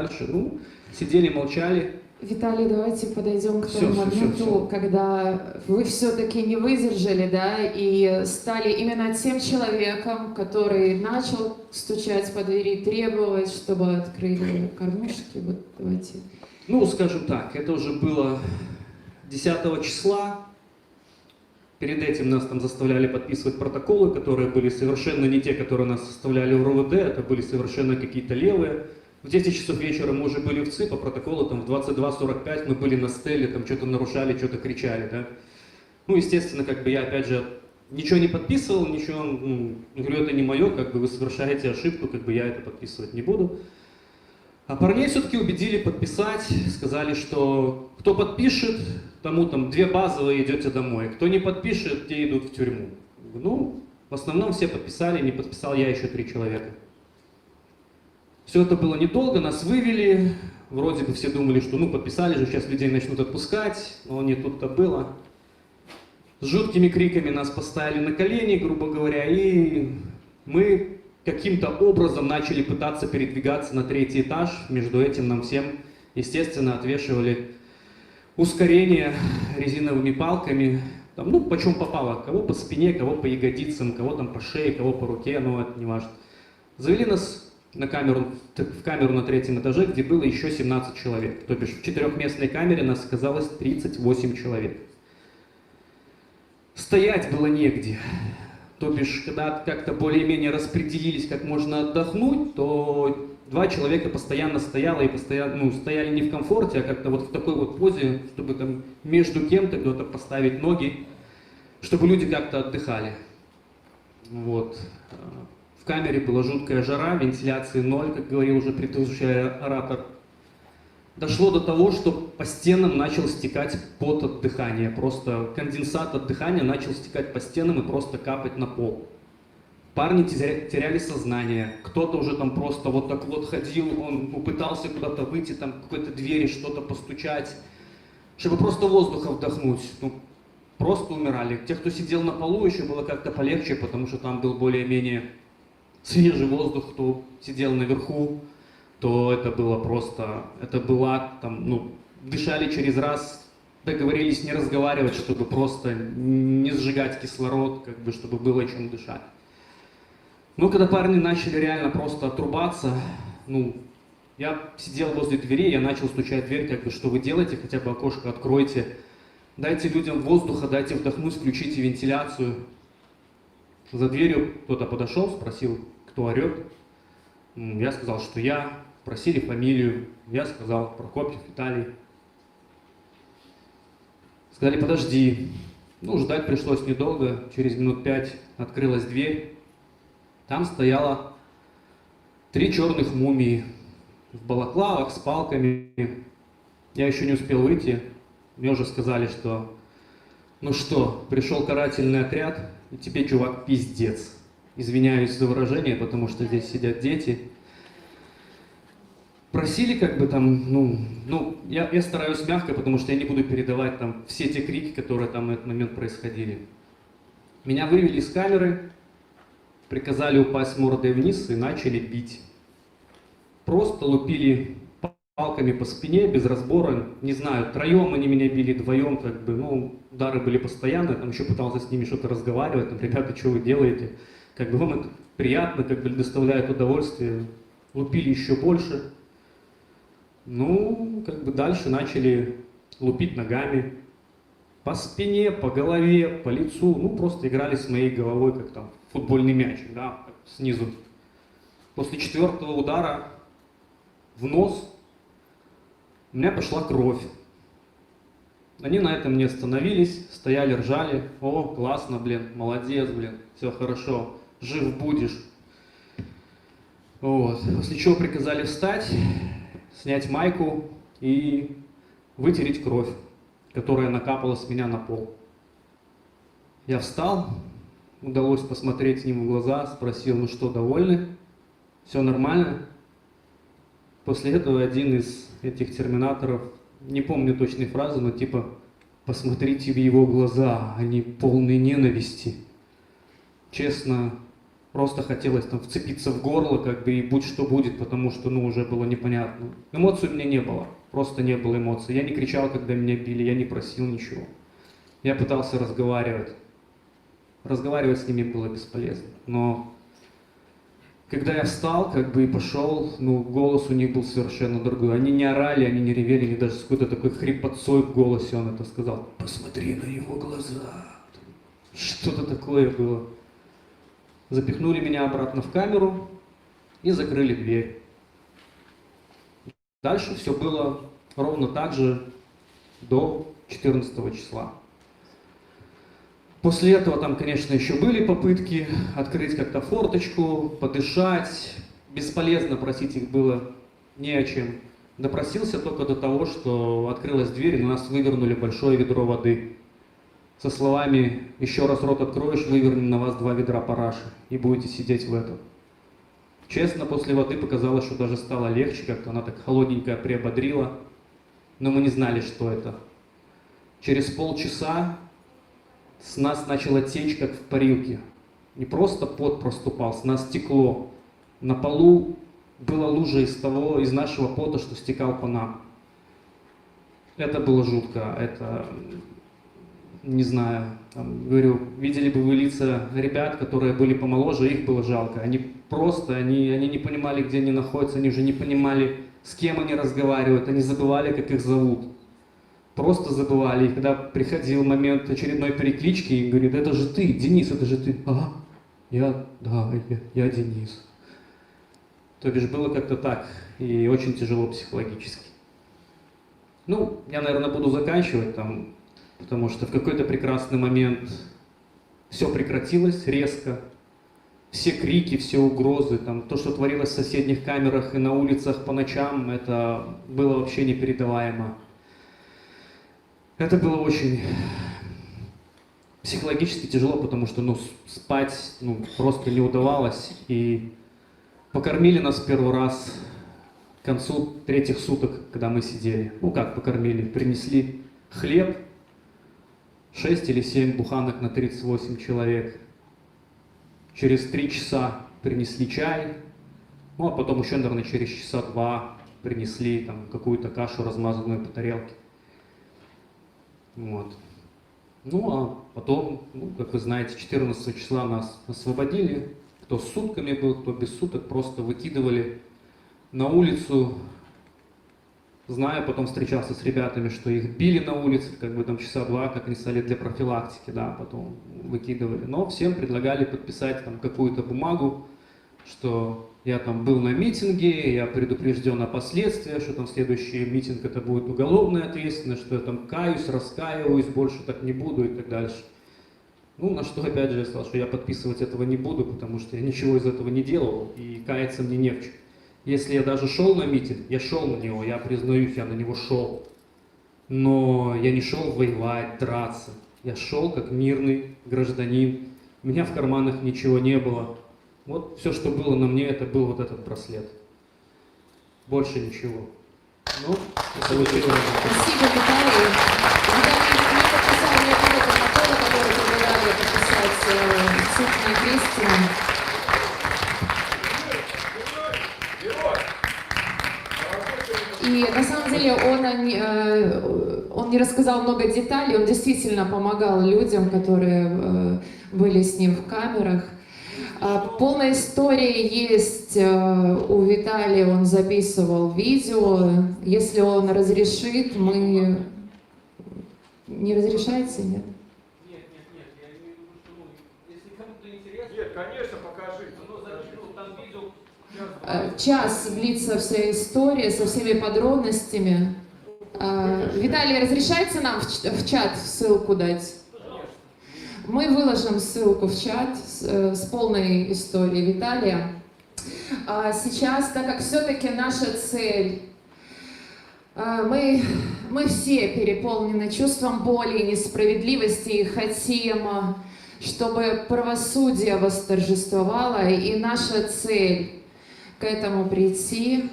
дальше. Ну, сидели, молчали. Виталий, давайте подойдем к тому Всё, моменту, когда вы все-таки не выдержали, да, и стали именно тем человеком, который начал стучать по двери, требовать, чтобы открыли кормушки. Вот давайте. Ну, скажем так, это уже было 10 числа. Перед этим нас там заставляли подписывать протоколы, которые были совершенно не те, которые нас составляли в РОВД, это были совершенно какие-то левые. В 10 часов вечера мы уже были в ЦИ, по протоколу там в 22:45 мы были на стеле, там что-то нарушали, что-то кричали, да. Ну, естественно, как бы я, опять же, ничего не подписывал, ничего, говорю, это не мое, как бы вы совершаете ошибку, как бы я это подписывать не буду. А парней все-таки убедили подписать, сказали, что кто подпишет, тому там 2 базовые идете домой, кто не подпишет, те идут в тюрьму. Ну, в основном все подписали, не подписал я еще 3 человека. Все это было недолго, нас вывели, вроде бы все думали, что ну подписали же, сейчас людей начнут отпускать, но не тут-то было. С жуткими криками нас поставили на колени, грубо говоря, и мы каким-то образом начали пытаться передвигаться на 3-й этаж. Между этим нам всем, естественно, отвешивали ускорение резиновыми палками. Там, ну, почем попало, кого по спине, кого по ягодицам, кого там по шее, кого по руке, ну, это не важно. Завели нас в камеру на 3-м этаже, где было еще 17 человек. То бишь в 4-местной камере нас оказалось 38 человек. Стоять было негде. То бишь, когда как-то более-менее распределились, как можно отдохнуть, то 2 человека постоянно стояло и постоянно, ну, стояли не в комфорте, а как-то вот в такой вот позе, чтобы там между кем-то кто-то поставить ноги, чтобы люди как-то отдыхали. Вот. В камере была жуткая жара, вентиляции 0, как говорил уже предыдущий оратор. Дошло до того, что по стенам начал стекать пот от дыхания. Просто конденсат от дыхания начал стекать по стенам и просто капать на пол. Парни теряли сознание. Кто-то уже там просто вот так вот ходил, он пытался куда-то выйти, там к какой-то двери что-то постучать, чтобы просто воздуха вдохнуть. Ну, просто умирали. Те, кто сидел на полу, еще было как-то полегче, потому что там был более-менее свежий воздух, кто сидел наверху, то это было просто, это была там, ну, дышали через раз, договорились не разговаривать, чтобы просто не сжигать кислород, как бы, чтобы было чем дышать. Но когда парни начали реально просто отрубаться, ну, я сидел возле двери, я начал стучать в дверь, как бы, что вы делаете, хотя бы окошко откройте, дайте людям воздуха, дайте вдохнуть, включите вентиляцию. За дверью кто-то подошел, спросил, кто орет. Я сказал, что я. Просили фамилию. Я сказал, Прокопьев Виталий. Сказали, подожди. Ну, ждать пришлось недолго. Через минут 5 открылась дверь. Там стояло 3 черных мумии в балаклавах с палками. Я еще не успел выйти. Мне уже сказали, что ну что, пришел карательный отряд, и тебе, чувак, пиздец. Извиняюсь за выражение, потому что здесь сидят дети. Просили как бы там, я стараюсь мягко, потому что я не буду передавать там все те крики, которые там в этот момент происходили. Меня вывели из камеры, приказали упасть мордой вниз и начали бить. Просто лупили палками по спине, без разбора, не знаю, 3 они меня били, 2, как бы, ну, удары были постоянные, там еще пытался с ними что-то разговаривать, там, ребята, что вы делаете, как бы вам это приятно, как бы доставляет удовольствие, лупили еще больше. Ну, как бы дальше начали лупить ногами, по спине, по голове, по лицу, ну, просто играли с моей головой, как там футбольный мяч, да, снизу. После 4-го удара в нос у меня пошла кровь. Они на этом не остановились, стояли, ржали. О, классно, блин, молодец, блин, все хорошо, жив будешь. Вот. После чего приказали встать, снять майку и вытереть кровь, которая накапала с меня на пол. Я встал, удалось посмотреть ним в глаза, спросил, ну что, довольны? Все нормально? После этого один из этих терминаторов, не помню точной фразы, но типа, посмотрите в его глаза, они полны ненависти. Честно, Просто хотелось там вцепиться в горло, как бы, и будь что будет, потому что, ну, уже было непонятно. Эмоций у меня не было, просто не было эмоций. Я не кричал, когда меня били, я не просил ничего. Я пытался разговаривать. Разговаривать с ними было бесполезно. Но когда я встал, как бы, и пошел, ну, голос у них был совершенно другой. Они не орали, они не ревели, они даже с какой-то такой хрипотцой в голосе он это сказал. Посмотри на его глаза. Что-то такое было. Запихнули меня обратно в камеру и закрыли дверь. Дальше все было ровно так же до 14 числа. После этого там, конечно, еще были попытки открыть как-то форточку, подышать. Бесполезно просить их было не о чем. Допросился только до того, что открылась дверь, и на нас вывернули большое ведро воды. Со словами «Еще раз рот откроешь, вывернем на вас 2 ведра параши, и будете сидеть в этом». Честно, после воды показалось, что даже стало легче, как-то она так холодненькая приободрила. Но мы не знали, что это. Через полчаса с нас начало течь, как в парилке. Не просто пот проступал, с нас текло. На полу была лужа из нашего пота, что стекал по нам. Это было жутко, это, не знаю, там, говорю, видели бы вы лица ребят, которые были помоложе, их было жалко. Они просто, они не понимали, где они находятся, они уже не понимали, с кем они разговаривают, они забывали, как их зовут. Просто забывали. И когда приходил момент очередной переклички, и говорит, это же ты, Денис, это же ты. Ага, я Денис. То бишь было как-то так, и очень тяжело психологически. Ну, я, наверное, буду заканчивать там, потому что в какой-то прекрасный момент все прекратилось резко. Все крики, все угрозы, там, то, что творилось в соседних камерах и на улицах по ночам, это было вообще непередаваемо. Это было очень психологически тяжело, потому что, ну, спать, ну, просто не удавалось. И покормили нас первый раз к концу 3-х суток, когда мы сидели. Ну, как покормили? Принесли хлеб, 6 или 7 буханок на 38 человек. Через 3 часа принесли чай. Ну, а потом еще, наверное, через часа 2 принесли там какую-то кашу, размазанную по тарелке. Вот. Ну, а потом, ну, как вы знаете, 14 числа нас освободили. Кто с сутками был, кто без суток, просто выкидывали на улицу. Знаю, потом встречался с ребятами, что их били на улице, как бы там часа 2, как они стали для профилактики, да, потом выкидывали. Но всем предлагали подписать там какую-то бумагу, что я там был на митинге, я предупрежден о последствиях, что там следующий митинг это будет уголовная ответственность, что я там каюсь, раскаиваюсь, больше так не буду и так дальше. Ну, на что опять же я сказал, что я подписывать этого не буду, потому что я ничего из этого не делал и каяться мне не в чем. Если я даже шел на митинг, я шел на него, я признаюсь, я на него шел. Но я не шел воевать, драться. Я шел как мирный гражданин. У меня в карманах ничего не было. Вот все, что было на мне, это был вот этот браслет. Больше ничего. Ну, это вот это. Спасибо, Виталий. Виталий не подписал ни одного протокола, который предлагали подписать суд на Крестина. И на самом деле он не рассказал много деталей, он действительно помогал людям, которые были с ним в камерах. Полная история есть у Виталия, он записывал видео. Если он разрешит, мы... Не разрешается, нет? Нет, я имею в виду, что, ну, если кому-то интересно... Нет, конечно, покажи. Ну, зачем там видео... Час длится вся история со всеми подробностями. Виталий, разрешается нам в чат ссылку дать? Мы выложим ссылку в чат с полной историей Виталия. Сейчас, так как все-таки наша цель, мы все переполнены чувством боли и несправедливости и хотим, чтобы правосудие восторжествовало, и наша цель к этому прийти.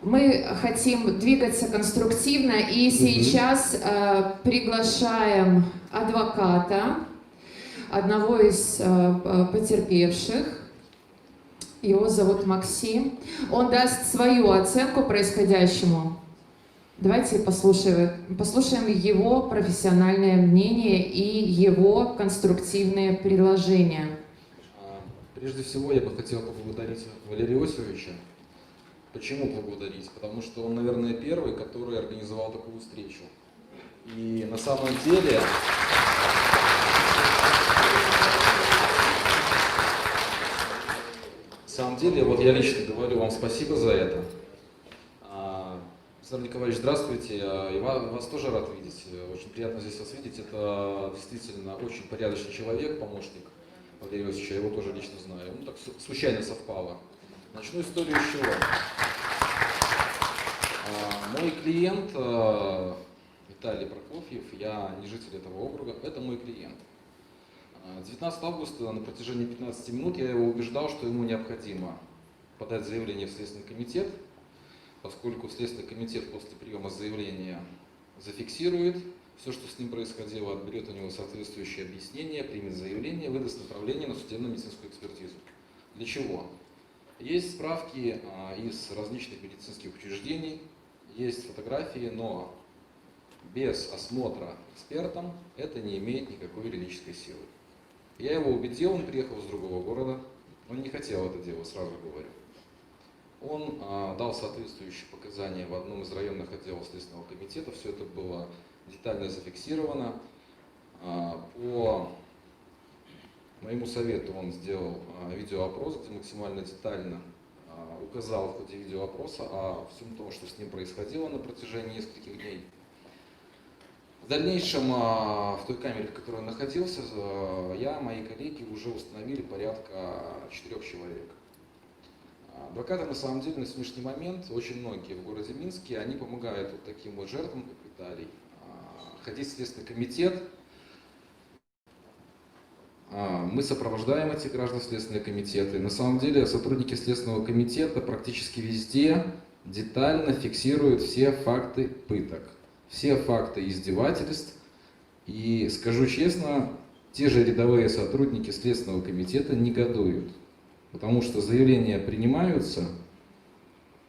Мы хотим двигаться конструктивно, и сейчас приглашаем адвоката одного из потерпевших. Его зовут Максим. Он даст свою оценку происходящему. Давайте послушаем его профессиональное мнение и его конструктивные предложения. Прежде всего, я бы хотел поблагодарить Валерия Иосифовича. Почему поблагодарить? Потому что он, наверное, первый, который организовал такую встречу. И на самом деле... вот я лично говорю вам спасибо за это. Александр Николаевич, здравствуйте. И вас тоже рад видеть. Очень приятно здесь вас видеть. Это действительно очень порядочный человек, помощник Валерия Иосифовича. Я его тоже лично знаю. Ну, так случайно совпало. Начну историю с чего. Мой клиент Виталий Прокофьев, я не житель этого округа, это мой клиент. 19 августа на протяжении 15 минут я его убеждал, что ему необходимо подать заявление в Следственный комитет, поскольку Следственный комитет после приема заявления зафиксирует все, что с ним происходило, отберет у него соответствующее объяснение, примет заявление, выдаст направление на судебно-медицинскую экспертизу. Для чего? Есть справки из различных медицинских учреждений, есть фотографии, но без осмотра экспертом это не имеет никакой юридической силы. Я его убедил, он приехал из другого города, он не хотел это делать, сразу говорю. Он дал соответствующие показания в одном из районных отделов Следственного комитета, все это было детально зафиксировано. По моему совету он сделал видеоопрос, где максимально детально указал в ходе видеоопроса о всем том, что с ним происходило на протяжении нескольких дней. В дальнейшем в той камере, в которой он находился, я, мои коллеги уже установили порядка 4 человек. Адвокаты на самом деле на сегодняшний момент, очень многие в городе Минске, они помогают вот таким вот жертвам, как Виталий, ходить в Следственный комитет. Мы сопровождаем этих граждан в Следственные комитеты. На самом деле сотрудники Следственного комитета практически везде детально фиксируют все факты пыток, все факты издевательств. И скажу честно, те же рядовые сотрудники Следственного комитета негодуют, потому что заявления принимаются,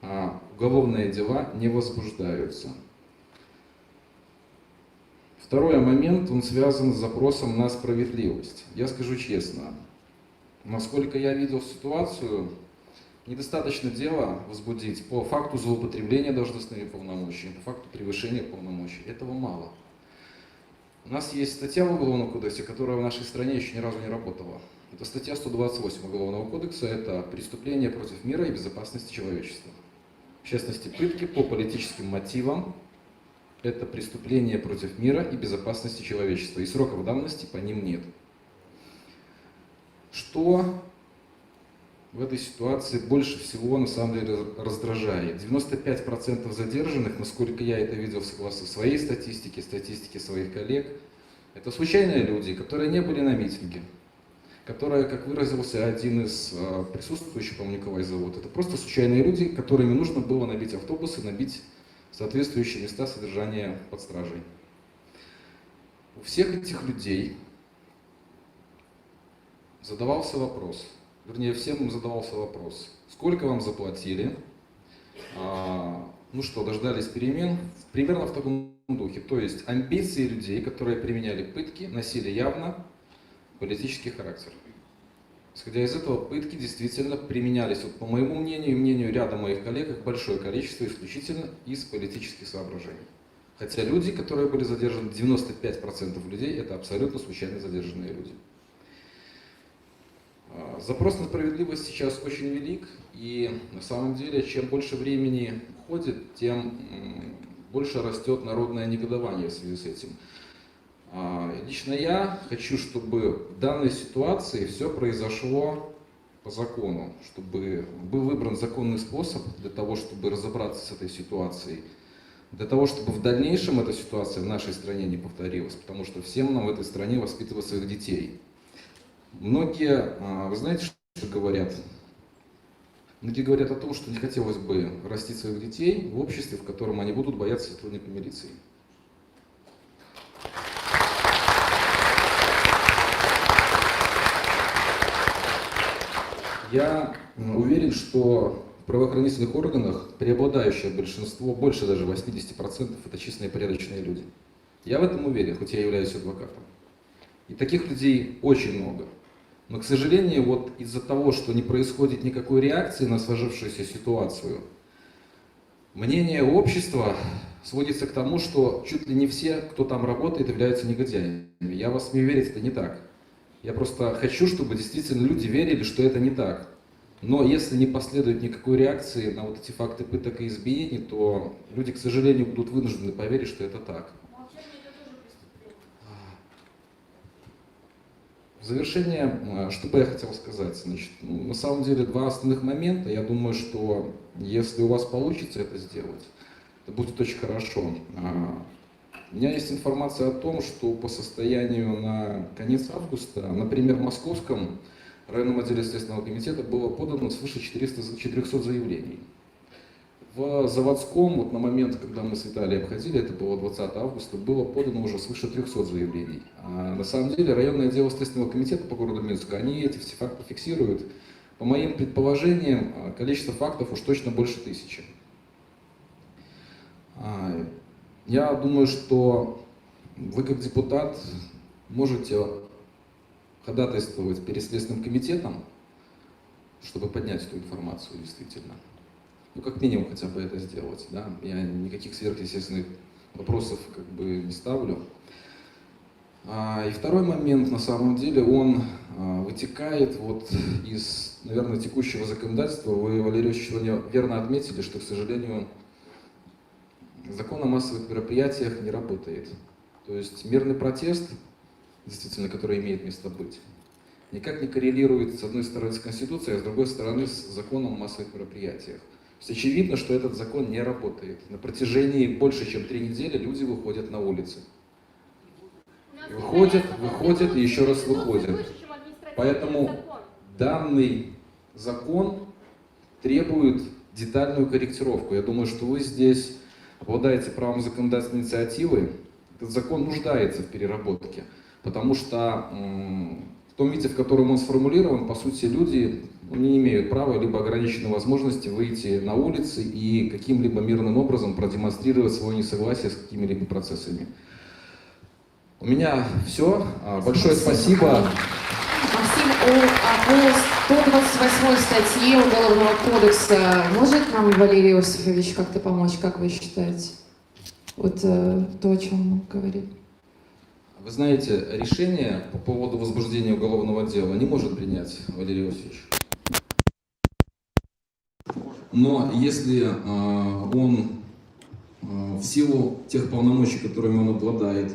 а уголовные дела не возбуждаются. Второй момент, он связан с запросом на справедливость. Я скажу честно, насколько я видел ситуацию, недостаточно дела возбудить по факту злоупотребления должностными полномочиями, по факту превышения полномочий. Этого мало. У нас есть статья в Уголовном кодексе, которая в нашей стране еще ни разу не работала. Это статья 128 Уголовного кодекса, это преступление против мира и безопасности человечества. В частности, пытки по политическим мотивам. Это преступление против мира и безопасности человечества, и сроков давности по ним нет. Что в этой ситуации больше всего на самом деле раздражает? 95% задержанных, насколько я это видел согласно своей статистике, статистике своих коллег, это случайные люди, которые не были на митинге, которые, как выразился один из присутствующих, по-моему, Николай зовут, это просто случайные люди, которыми нужно было набить автобусы, набить соответствующие места содержания под стражей. У всех этих людей задавался вопрос, вернее, всем им задавался вопрос, сколько вам заплатили, ну что, дождались перемен, примерно в таком духе. То есть амбиции людей, которые применяли пытки, носили явно политический характер. Исходя из этого, пытки действительно применялись, вот, по моему мнению и мнению ряда моих коллег, их большое количество исключительно из политических соображений. Хотя люди, которые были задержаны, 95% людей, это абсолютно случайно задержанные люди. Запрос на справедливость сейчас очень велик, и на самом деле, чем больше времени уходит, тем больше растет народное негодование в связи с этим. Лично я хочу, чтобы в данной ситуации все произошло по закону, чтобы был выбран законный способ для того, чтобы разобраться с этой ситуацией, для того, чтобы в дальнейшем эта ситуация в нашей стране не повторилась, потому что всем нам в этой стране воспитывать своих детей. Многие, вы знаете, что говорят? Многие говорят о том, что не хотелось бы растить своих детей в обществе, в котором они будут бояться сотрудника милиции. Я уверен, что в правоохранительных органах преобладающее большинство, больше даже 80%, это честные и порядочные люди. Я в этом уверен, хоть я являюсь адвокатом. И таких людей очень много. Но, к сожалению, вот из-за того, что не происходит никакой реакции на сложившуюся ситуацию, мнение общества сводится к тому, что чуть ли не все, кто там работает, являются негодяями. Я вас не уверен, это не так. Я просто хочу, чтобы действительно люди верили, что это не так. Но если не последует никакой реакции на вот эти факты пыток и избиений, то люди, к сожалению, будут вынуждены поверить, что это так. В завершение, что бы я хотел сказать? Значит, на самом деле два основных момента. Я думаю, что если у вас получится это сделать, это будет очень хорошо. У меня есть информация о том, что по состоянию на конец августа, например, в Московском районном отделе Следственного комитета было подано свыше 400 заявлений. В Заводском, вот на момент, когда мы с Виталием обходили, это было 20 августа, было подано уже свыше 300 заявлений. А на самом деле районное отдел Следственного комитета по городу Минску, они эти все факты фиксируют. По моим предположениям, количество фактов уж точно больше 1000. Я думаю, что вы как депутат можете ходатайствовать перед Следственным комитетом, чтобы поднять эту информацию действительно. Ну, как минимум, хотя бы это сделать. Да? Я никаких сверхъестественных вопросов как бы не ставлю. И второй момент, на самом деле, он вытекает вот из, наверное, текущего законодательства. Вы, Валерий Ильич, сегодня верно отметили, что, к сожалению, закон о массовых мероприятиях не работает. То есть мирный протест, действительно, который имеет место быть, никак не коррелирует, с одной стороны, с Конституцией, а с другой стороны, с законом о массовых мероприятиях. То есть очевидно, что этот закон не работает. На протяжении больше, чем 3 недели люди выходят на улицы. И выходят и еще раз выходят. Поэтому данный закон требует детальную корректировку. Я думаю, что вы здесь обладаете правом законодательной инициативы. Этот закон нуждается в переработке, потому что в том виде, в котором он сформулирован, по сути, люди не имеют права либо ограниченной возможности выйти на улицы и каким-либо мирным образом продемонстрировать свое несогласие с какими-либо процессами. У меня все. Большое спасибо. Максим, по 128 статье Уголовного кодекса может нам Валерий Иосифович как-то помочь, как вы считаете? Вот то, о чем он говорит. Вы знаете, решение по поводу возбуждения уголовного дела не может принять Валерий Иосифович. Но если он в силу тех полномочий, которыми он обладает,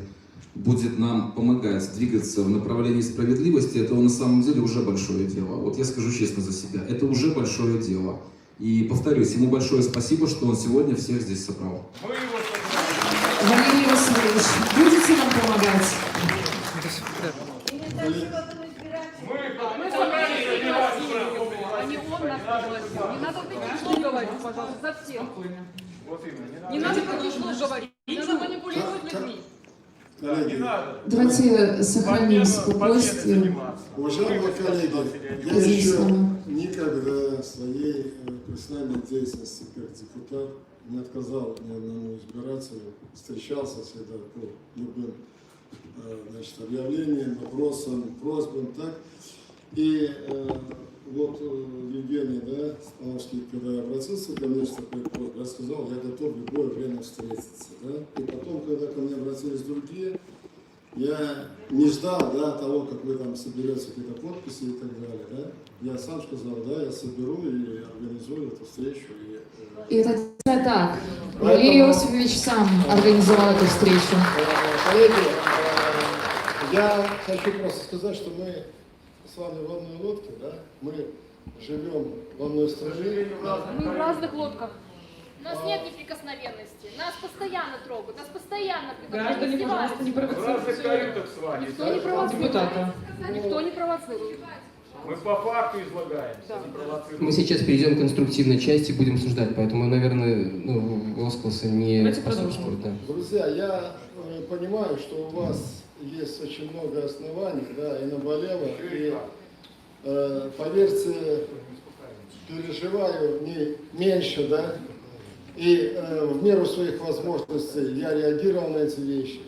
будет нам помогать двигаться в направлении справедливости, это на самом деле уже большое дело. Вот я скажу честно за себя, это уже большое дело. И повторюсь, ему большое спасибо, что он сегодня всех здесь собрал. Валерий Васильевич, будете нам помогать? Мы собрались не вас, а не он нас пригласил. Не надо таких слов говорить, пожалуйста, за всех. Не надо таких слов говорить. Не надо манипулировать людьми. Коллеги, Давайте сохраним спокойствие. уважаемые коллеги, я еще никогда в своей профессиональной деятельности как депутат не отказал ни одному избирателю, встречался всегда по любым объявлениям, вопросам, просьбам, так. И вот Евгений, да, Спановский, когда обратился ко мне с такой просьбой, я сказал, я готов в любое время встретиться, да. И потом, когда ко мне обратились другие, я не ждал, да, того, как вы там соберете какие-то подписи и так далее, да. Я сам сказал, да, я соберу и организую эту встречу. И это так. Валерий Иосифович сам организовал эту встречу. Коллеги, я хочу просто сказать, что мы с вами в одной лодке, да, мы живем в одной стране. Мы в разных лодках. У нас нет неприкосновенности. Нас постоянно трогают, нас постоянно Граждане, пожалуйста, не провоцируйте. Никто не провоцирует. Никто не провоцирует. Мы по факту излагаемся, не провоцируем. Мы сейчас перейдем к конструктивной части, будем обсуждать, поэтому, наверное, возгласы не способствуют. Да. Друзья, я понимаю, что у вас есть очень много оснований, да, и наболело, и поверьте, переживаю не меньше, да, и в меру своих возможностей я реагировал на эти вещи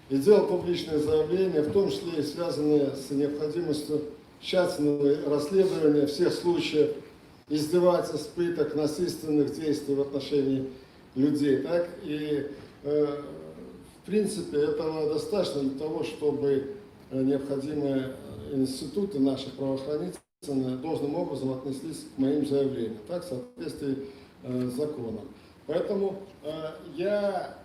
и делал публичные заявления, в том числе и связанные с необходимостью тщательного расследования всех случаев издевательств, пыток, насильственных действий в отношении людей. Так? И в принципе этого достаточно для того, чтобы необходимые институты наших правоохранительных должным образом отнеслись к моим заявлениям, так, в соответствии с законом. Поэтому я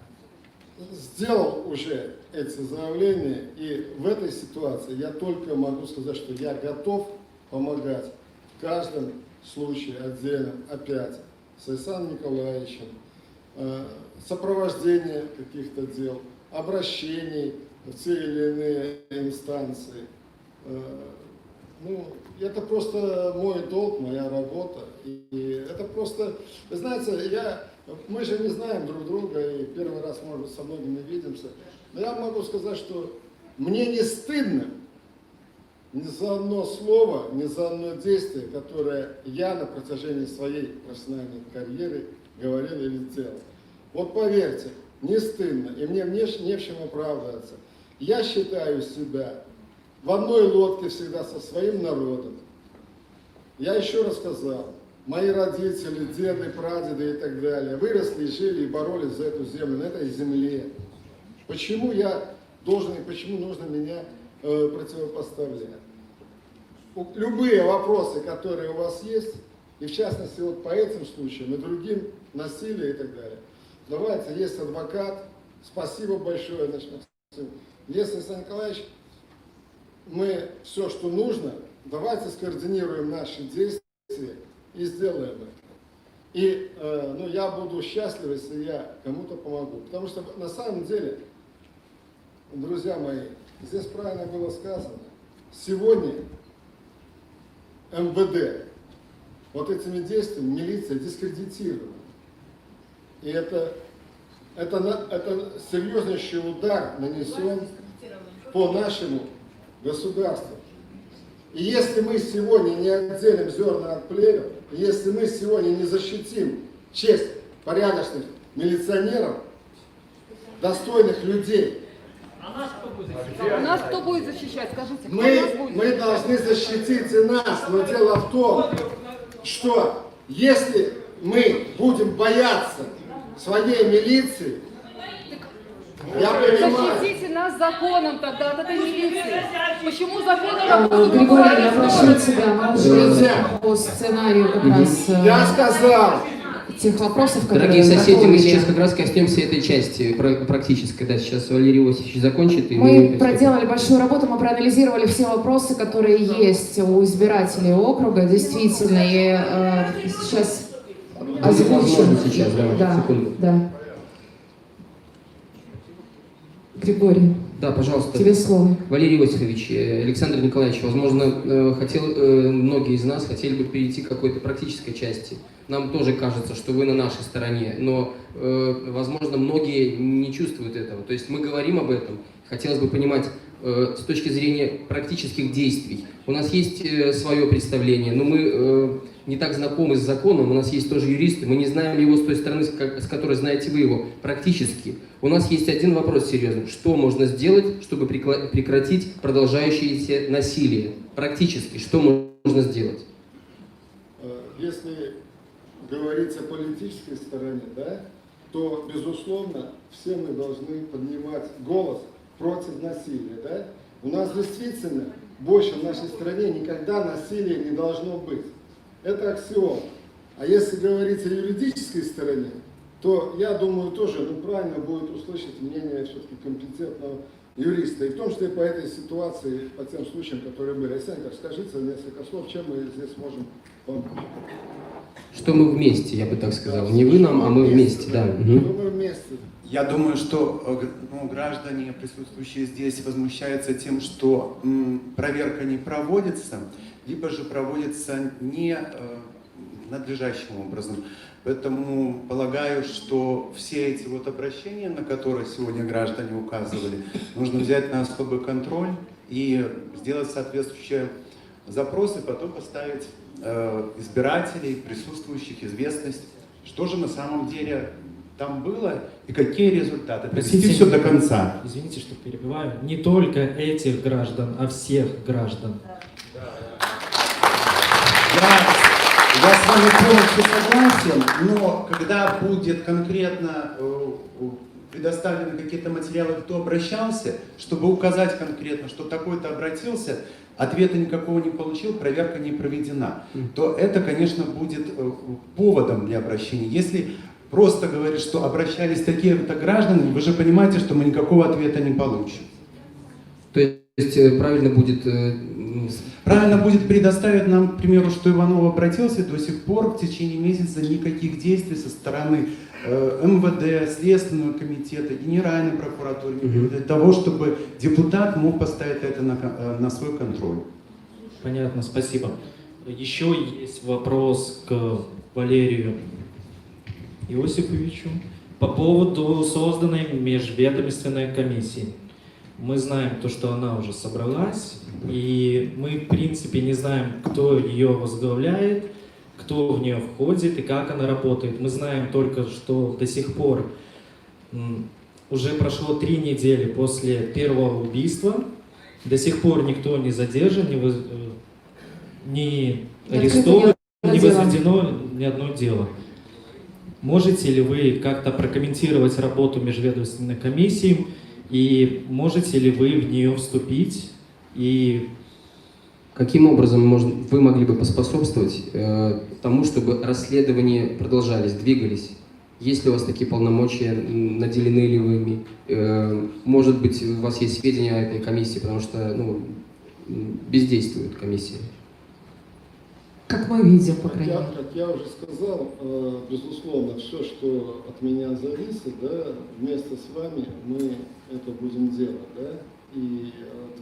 сделал уже эти заявления, и в этой ситуации я только могу сказать, что я готов помогать в каждом случае отдельно, опять, с Александром Николаевичем, сопровождение каких-то дел, обращений в те или иные инстанции. Ну, это просто мой долг, моя работа. И это просто, вы знаете, мы же не знаем друг друга, и первый раз, может быть, со многими видимся. Но я могу сказать, что мне не стыдно ни за одно слово, ни за одно действие, которое я на протяжении своей профессиональной карьеры говорил или делал. Вот поверьте, не стыдно, и мне не в чем оправдываться. Я считаю себя в одной лодке всегда со своим народом. Я еще раз сказал, мои родители, деды, прадеды и так далее выросли, жили и боролись за эту землю, на этой земле. Почему я должен и почему нужно меня противопоставлять? Любые вопросы, которые у вас есть, и в частности вот по этим случаям и другим, насилие и так далее. Давайте, есть адвокат, спасибо большое, если Александр Николаевич, мы все, что нужно, давайте скоординируем наши действия и сделаем это. И я буду счастлив, если я кому-то помогу. Потому что на самом деле, друзья мои, здесь правильно было сказано, сегодня МВД вот этими действиями милиция дискредитирована. И это серьезнейший удар нанесен по нашему государству. И если мы сегодня не отделим зерна от плевел, если мы сегодня не защитим честь порядочных милиционеров, достойных людей, Нас кто будет защищать, скажите? мы должны защитить и нас. Но дело в том, что если мы будем бояться своей милиции, я понимаю. Защитите нас законом тогда от этой милиции. Почему законом? Григорий, я прошу тебя, мы уже по сценарию как раз Я сказал. тех вопросов, которые Дорогие соседи, мы готовили. сейчас как раз коснемся этой части практической. Да, сейчас Валерий Иосифович закончит. И Мы проделали большую работу, мы проанализировали все вопросы, которые есть у избирателей округа, действительно, и сейчас озвучим. Сейчас, да, секунду. Да. Григорий, Да, пожалуйста. тебе слово. Валерий Иосифович, Александр Николаевич, возможно, многие из нас хотели бы перейти к какой-то практической части. Нам тоже кажется, что вы на нашей стороне, но, возможно, многие не чувствуют этого. То есть мы говорим об этом, хотелось бы понимать с точки зрения практических действий. У нас есть свое представление, но мы не так знакомы с законом, у нас есть тоже юристы, мы не знаем его с той стороны, с которой знаете вы его, практически. У нас есть один вопрос серьезный. Что можно сделать, чтобы прекратить продолжающееся насилие? Практически, что можно сделать? Если говорить о политической стороне, да, то, безусловно, все мы должны поднимать голос против насилия. Да? У нас действительно больше в нашей стране никогда насилия не должно быть. Это аксиом. А если говорить о юридической стороне, то, я думаю, тоже правильно будет услышать мнение все-таки компетентного юриста. И в том числе по этой ситуации, по тем случаям, которые были. Александр, скажите несколько слов, чем мы здесь можем помочь. Что мы вместе, я бы так сказал. Не вы нам, а мы вместе, да. Мы вместе. Я думаю, что граждане, присутствующие здесь, возмущаются тем, что проверка не проводится, либо же проводится не надлежащим образом. Поэтому полагаю, что все эти обращения, на которые сегодня граждане указывали, нужно взять на особый контроль и сделать соответствующие запросы, потом поставить избирателей, присутствующих, известность. Что же на самом деле там было и какие результаты. Довести все до конца. Извините, что перебиваю. Не только этих граждан, а всех граждан. Я с вами полностью согласен, но когда будет конкретно предоставлены какие-то материалы, кто обращался, чтобы указать конкретно, что такой-то обратился, ответа никакого не получил, проверка не проведена, то это, конечно, будет поводом для обращения. Если просто говорить, что обращались такие-то граждане, вы же понимаете, что мы никакого ответа не получим. То есть правильно будет... Правильно будет предоставить нам, к примеру, что Иванов обратился, и до сих пор в течение месяца никаких действий со стороны МВД, Следственного комитета, Генеральной прокуратуры для того, чтобы депутат мог поставить это на свой контроль. Понятно, спасибо. Еще есть вопрос к Валерию Иосифовичу по поводу созданной межведомственной комиссии. Мы знаем то, что она уже собралась, и мы, в принципе, не знаем, кто ее возглавляет, кто в нее входит и как она работает. Мы знаем только, что до сих пор уже прошло 3 недели после первого убийства, до сих пор никто не задержан, не арестован, не возведено ни одно дело. Можете ли вы как-то прокомментировать работу межведомственной комиссии? И можете ли вы в нее вступить? И каким образом вы могли бы поспособствовать тому, чтобы расследования продолжались, двигались? Есть ли у вас такие полномочия, наделены ли вы ими? Может быть, у вас есть сведения о этой комиссии, потому что бездействует комиссия. Как мы видим, по крайней мере. Как я уже сказал, безусловно, все, что от меня зависит, да, вместе с вами мы это будем делать, да, и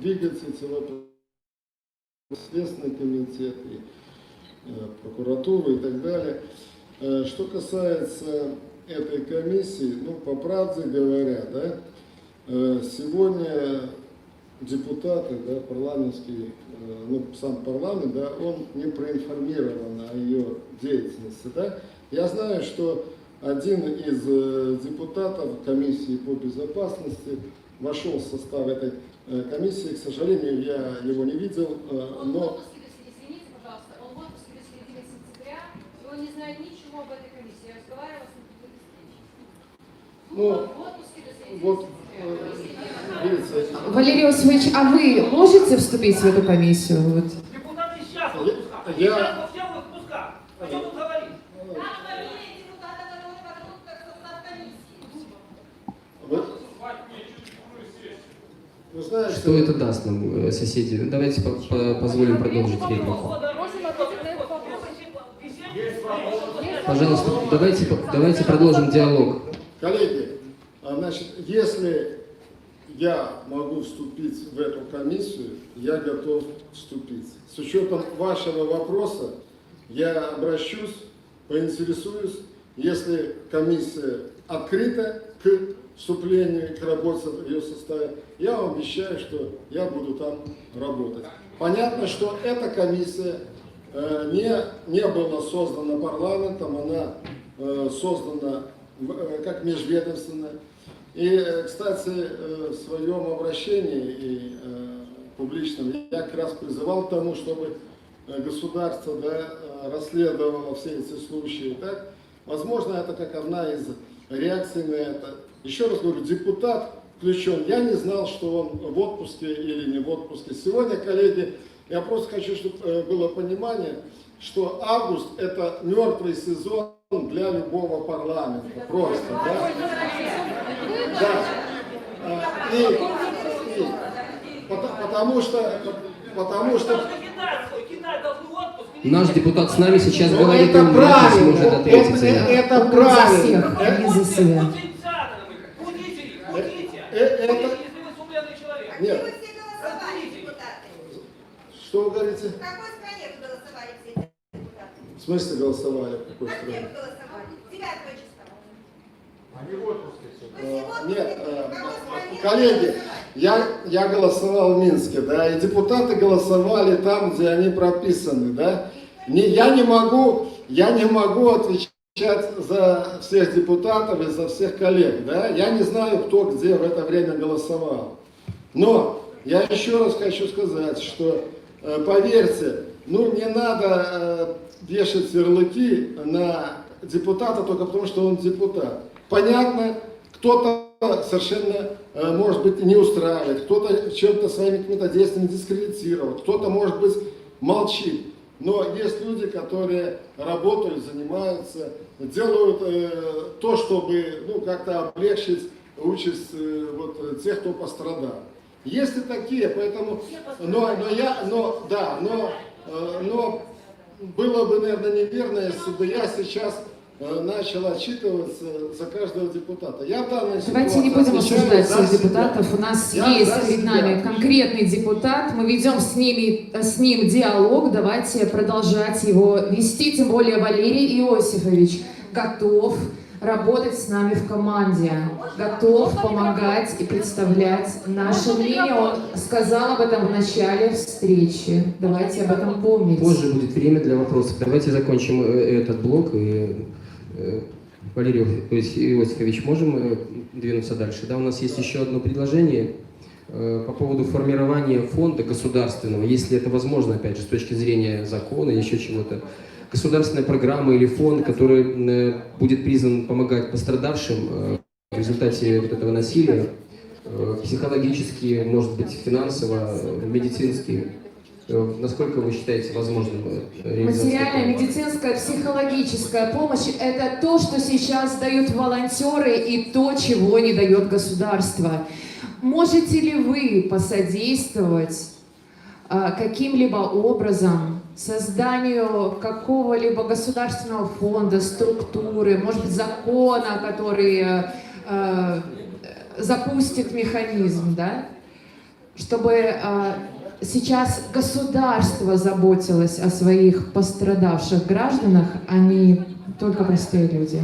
двигать эти вопросы, Следственный комитет, и прокуратуру и так далее. Что касается этой комиссии, по правде говоря, да, сегодня депутаты, да, парламентский, сам парламент, да, он не проинформирован о ее деятельности, да. Я знаю, что один из депутатов комиссии по безопасности вошел в состав этой комиссии, к сожалению, я его не видел, Он в но... отпуске, извините, пожалуйста, он в отпуске до середины сентября, и он не знает ничего об этой комиссии. Я разговаривала с ним при встрече. Он в отпуске до середины сентября. Видите, Валерий Иосифович, а вы можете вступить в эту комиссию? Вот. Депутаты сейчас в отпусках. Сейчас во всех отпусках. О чем он говорит? вы знаете, Что это даст нам, соседи? Давайте позволим продолжить реплику. Просим ответить на этот вопрос. Пожалуйста, давайте продолжим диалог. коллеги, значит, если я могу вступить в эту комиссию, я готов вступить. С учетом вашего вопроса я обращусь, поинтересуюсь, если комиссия открыта к вступлению, к работе в ее составе, я вам обещаю, что я буду там работать. Понятно, что эта комиссия не была создана парламентом, она создана как межведомственная. И, кстати, в своем обращении и публичном я как раз призывал к тому, чтобы государство, да, расследовало все эти случаи. Так? Возможно, это как одна из реакций на это. Еще раз говорю, депутат включен. Я не знал, что он в отпуске или не в отпуске. Сегодня, коллеги, я просто хочу, чтобы было понимание, что август – это мертвый сезон для любого парламента. Просто, да? Да. Потому что Наш депутат с нами сейчас ну, говорит, это он правильно, сможет ответить за это. это За правильно. всех, не за себя. Нет. Вы все голосовали, депутаты. Что вы говорите? В какой стране вы голосовали все депутаты? В смысле голосовали? В какой А где стране? вы голосовали? 9 числа. Они в отпуске все. Вы все в отпуске? Нет, В какой стране коллеги, вы голосовали? я голосовал в Минске, да, и депутаты голосовали там, где они прописаны, да. я не могу отвечать за всех депутатов и за всех коллег, да? Я не знаю, кто где в это время голосовал. Но я еще раз хочу сказать, что, поверьте, не надо вешать ярлыки на депутата только потому, что он депутат. Понятно, кто-то совершенно, может быть, не устраивает, кто-то чем-то своими какими-то действиями дискредитировал, кто-то, может быть, молчит. Но есть люди, которые работают, занимаются, делают то, чтобы как-то облегчить участь тех, кто пострадал. Есть и такие, поэтому, но было бы, наверное, неверно, если бы я сейчас начал отчитываться за каждого депутата. Я в данной Давайте не будем осуждать всех депутатов. У нас есть перед нами конкретный депутат. Мы ведем с ним диалог. Давайте продолжать его вести. Тем более Валерий Иосифович готов работать с нами в команде, готов помогать и представлять наше мнение. Он сказал об этом в начале встречи. Давайте об этом помнить. Позже будет время для вопросов. Давайте закончим этот блок. И, Валерий Иосифович, можем двинуться дальше? Да, у нас есть еще одно предложение по поводу формирования фонда государственного, если это возможно, опять же, с точки зрения закона или еще чего-то. Государственная программа или фонд, который будет призван помогать пострадавшим в результате вот этого насилия, психологически, может быть, финансово, медицински. Насколько вы считаете возможным реализовать? Материальная, медицинская, психологическая помощь – это то, что сейчас дают волонтеры и то, чего не дает государство. Можете ли вы посодействовать каким-либо образом созданию какого-либо государственного фонда, структуры, может быть, закона, который запустит механизм, да? Чтобы сейчас государство заботилось о своих пострадавших гражданах, а не только простые люди.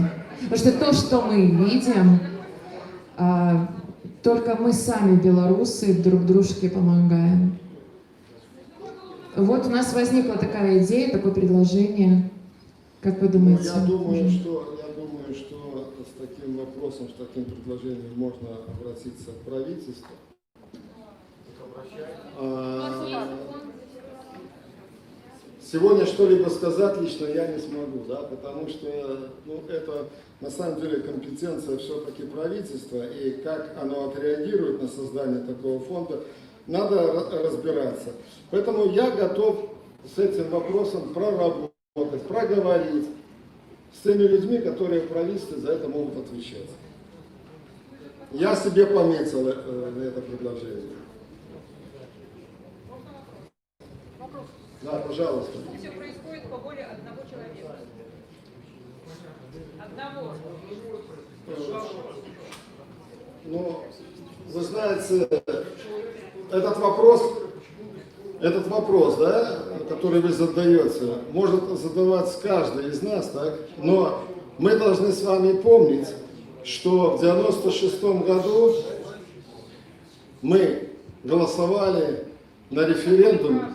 Потому что то, что мы видим, только мы сами, белорусы, друг дружке помогаем. Вот у нас возникла такая идея, такое предложение. Как вы думаете? Я думаю, что с таким вопросом, с таким предложением можно обратиться к правительству. Сегодня что-либо сказать лично я не смогу, да, потому что это на самом деле компетенция все-таки правительства, и как оно отреагирует на создание такого фонда, надо разбираться. Поэтому я готов с этим вопросом проработать, проговорить с теми людьми, которые в правительстве за это могут отвечать. Я себе пометил это предложение. Да, пожалуйста. Все происходит по воле одного человека. Одного. Вы знаете, этот вопрос, да, который вы задаете, может задавать каждый из нас, так? Но мы должны с вами помнить, что в 96-м году мы голосовали на референдуме.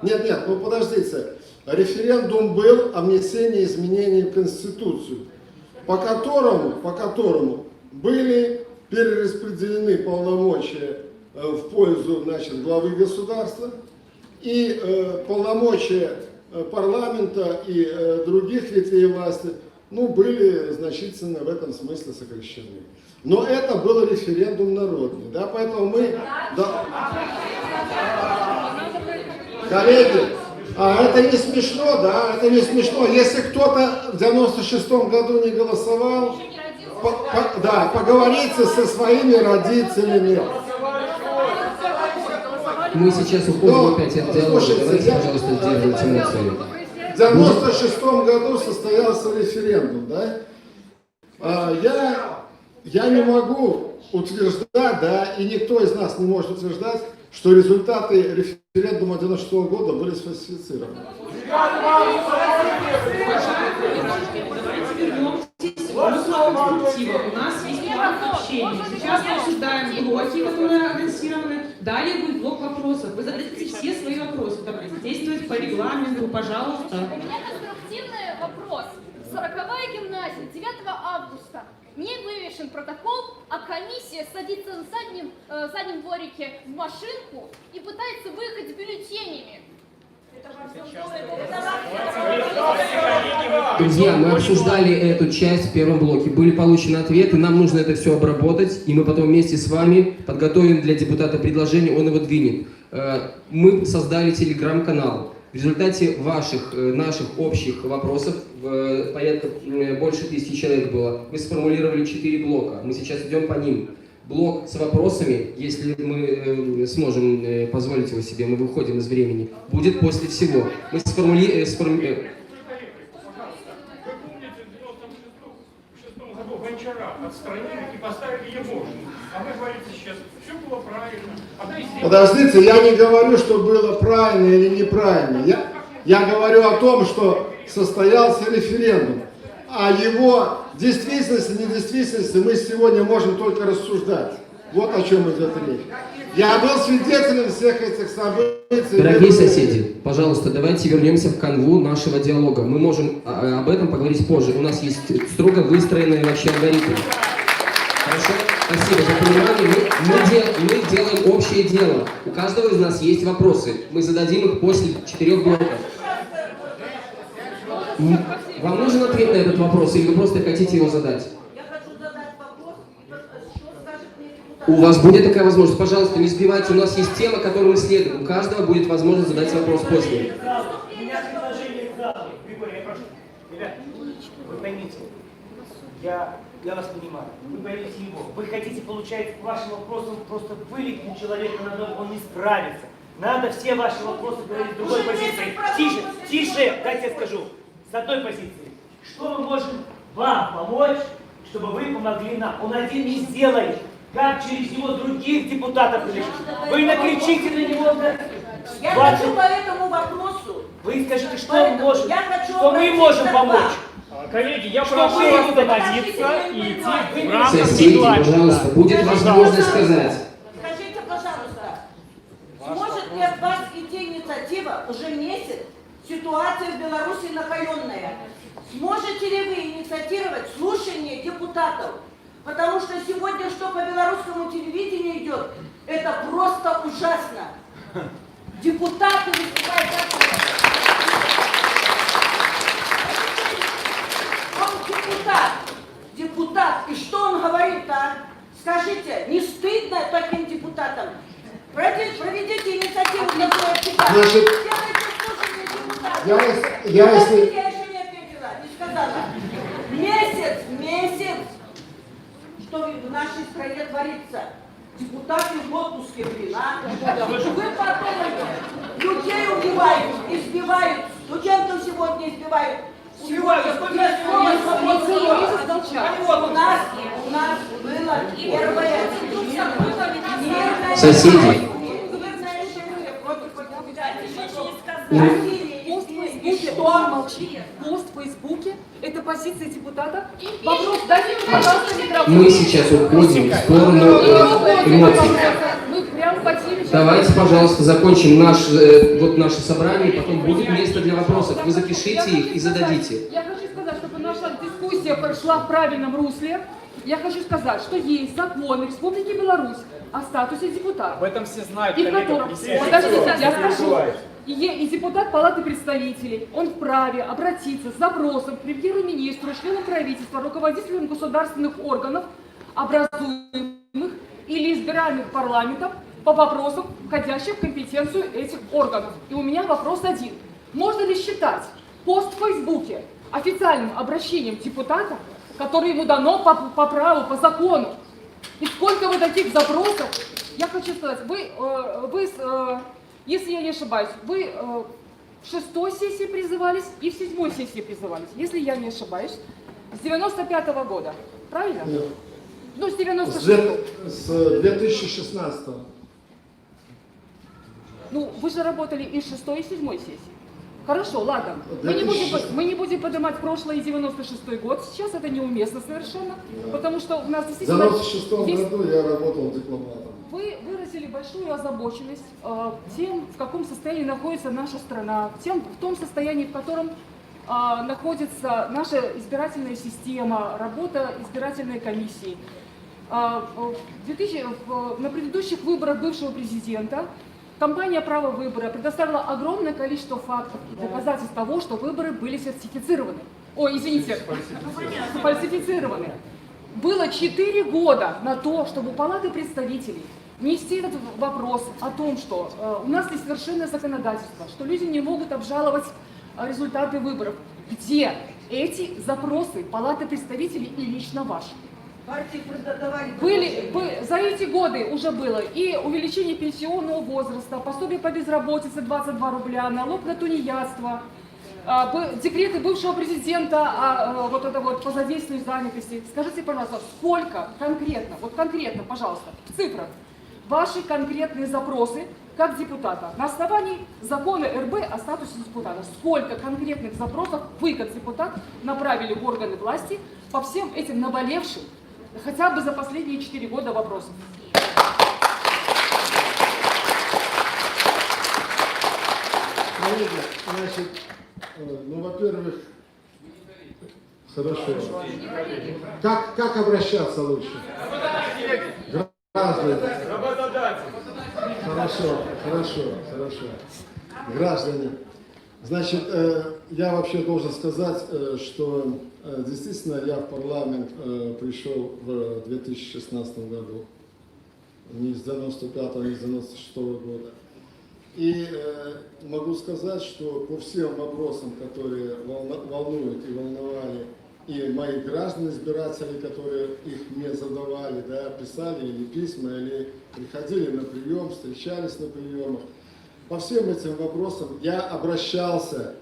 Нет, подождите. Референдум был о внесении изменений в Конституцию, по которому были перераспределены полномочия в пользу, главы государства, и полномочия парламента и других ветвей власти, были значительно в этом смысле сокращены. Но это был референдум народный, да, поэтому мы... Коллеги, это не смешно, да, это не смешно. Если кто-то в 96-м году не голосовал, поговорите со своими родителями. Мы сейчас уходим опять от диалога. Давайте, пожалуйста, сдерживайте эмоции. В 96-м году состоялся референдум, да? Я не могу утверждать, да, и никто из нас не может утверждать, что результаты референдума 96-го года были сфальсифицированы. Вопрос конструктива. У нас есть план общения. Сейчас мы обсуждаем блоки, которые анонсированы. Далее будет блок вопросов. Вы зададите все свои вопросы. Давайте действовать по регламенту, пожалуйста. У меня конструктивный вопрос. 40-я гимназия, 9 августа. Не вывешен протокол, а комиссия садится на заднем дворике в машинку и пытается выехать с бюллетенями. Друзья, мы обсуждали эту часть в первом блоке. Были получены ответы, нам нужно это все обработать, и мы потом вместе с вами подготовим для депутата предложение, он его двинет. Мы создали телеграм-канал. В результате наших общих вопросов, порядка больше 1000 человек было, мы сформулировали 4 блока. Мы сейчас идем по ним. Блок с вопросами, если мы сможем позволить его себе, мы выходим из времени, будет после всего. Мы сформулируем... Вы помните, в 96 году Гончара отстранили и поставили Егоршину. А вы говорите сейчас, все было правильно. Подождите, я не говорю, что было правильно или неправильно. Я говорю о том, что состоялся референдум. А его действительности, недействительности мы сегодня можем только рассуждать. Вот о чем идет речь. Я был свидетелем всех этих событий. Дорогие соседи, пожалуйста, давайте вернемся в канву нашего диалога. Мы можем об этом поговорить позже. У нас есть строго выстроенные вообще алгоритмы. Хорошо? Спасибо за понимание. Мы делаем общее дело. У каждого из нас есть вопросы. Мы зададим их после 4 блоков. Вам нужен ответ на этот вопрос, или вы просто хотите его задать? Я хочу задать вопрос, что скажет мне депутат. У вас будет такая возможность. Пожалуйста, не сбивайте. У нас есть тема, которую мы исследуем. У каждого будет возможность задать вопрос после. У меня предложение к залу. Григорий, я прошу. Ребята, вы поймите, я вас понимаю. Вы боитесь его. Вы хотите получать к вашим вопросам просто вылечить человека на дом, он не справится. Надо все ваши вопросы говорить с другой позиции. Тише, тише, дайте я скажу. С одной позиции. Что мы можем вам помочь, чтобы вы помогли нам? Он один не сделает. Как через него других депутатов решить? Вы накричите на него. Я хочу по этому вопросу. Вы скажите, что он может, Я хочу что мы можем помочь. Коллеги, я Что прошу вы вас остановиться и идти в рамках Соседи, регламента. пожалуйста, будет возможность сказать. Скажите, пожалуйста, сможет ли от вас идти инициатива уже месяц? Ситуация в Беларуси накаленная. Сможете ли вы инициировать слушание депутатов? Потому что сегодня, что по белорусскому телевидению идет, это просто ужасно. Депутаты выступают Он депутат. И что он говорит-то? Скажите, не стыдно таким депутатам? Проведите инициативу для депутатов. Значит, я если... Я еще не ответила, не сказала. Месяц, что в нашей стране творится. Депутаты в отпуске, блин, а? Вы подумайте, людей убивают, избивают, студентов сегодня избивают. У нас было первое Соседи. Пост в Фейсбуке – это позиция депутата. Вопрос, дайте мне, пожалуйста, микрофон. Мы сейчас уходим в сторону эмоций. Мы прям по теме. Давайте, пожалуйста, закончим наше собрание, потом будет место для вопросов. Вы запишите их и зададите. Я хочу сказать, чтобы наша дискуссия прошла в правильном русле. Я хочу сказать, что есть закон Республики Беларусь о статусе депутата. Об этом все знают, И в коллега. котором, Все подождите, я это скажу, и депутат Палаты представителей, он вправе обратиться с запросом к премьер-министру, членам правительства, руководителям государственных органов, образуемых или избираемых парламентом по вопросам, входящим в компетенцию этих органов. И у меня вопрос один. Можно ли считать пост в Фейсбуке официальным обращением депутата, которое ему дано по праву, по закону? И сколько вы таких запросов? Я хочу сказать, если я не ошибаюсь, вы в 6-й сессии призывались и в 7-й сессии призывались, если я не ошибаюсь, с 95-го года, правильно? Нет. Ну, с 96-го. С 2016-го. Ну, вы же работали и в 6-й, и в 7-й сессии. Хорошо, ладно. Мы не будем поднимать прошлое и 96-й год. Сейчас это неуместно совершенно, потому что у нас В действительно... 96 году я работал дипломатом. Вы выразили большую озабоченность тем, в каком состоянии находится наша страна, в том состоянии, в котором находится наша избирательная система, работа избирательной комиссии. На предыдущих выборах бывшего президента компания «Право выбора» предоставила огромное количество фактов и доказательств того, что выборы были сертифицированы. Ой, извините, фальсифицированы. Было 4 года на то, чтобы у Палаты представителей внести этот вопрос о том, что у нас несовершенное законодательство, что люди не могут обжаловать результаты выборов. Где эти запросы Палаты представителей и лично ваши? За эти годы уже было и увеличение пенсионного возраста, пособие по безработице 22 рубля, налог на тунеядство, декреты бывшего президента по задействованию занятости. Скажите, пожалуйста, сколько конкретно, пожалуйста, в цифрах, ваши конкретные запросы как депутата на основании закона РБ о статусе депутата? Сколько конкретных запросов вы, как депутат, направили в органы власти по всем этим наболевшим, хотя бы за последние 4 года вопросов? Коллеги, значит, во-первых, хорошо. Как обращаться лучше? Граждане. Хорошо. Граждане. Значит, я вообще должен сказать, что действительно я в парламент пришел в 2016 году. Не с 95-го, не с 96-го года. И могу сказать, что по всем вопросам, которые волнуют и волновали и мои граждане, избиратели, которые их мне задавали, да, писали или письма, или приходили на прием, встречались на приемах, по всем этим вопросам я обращался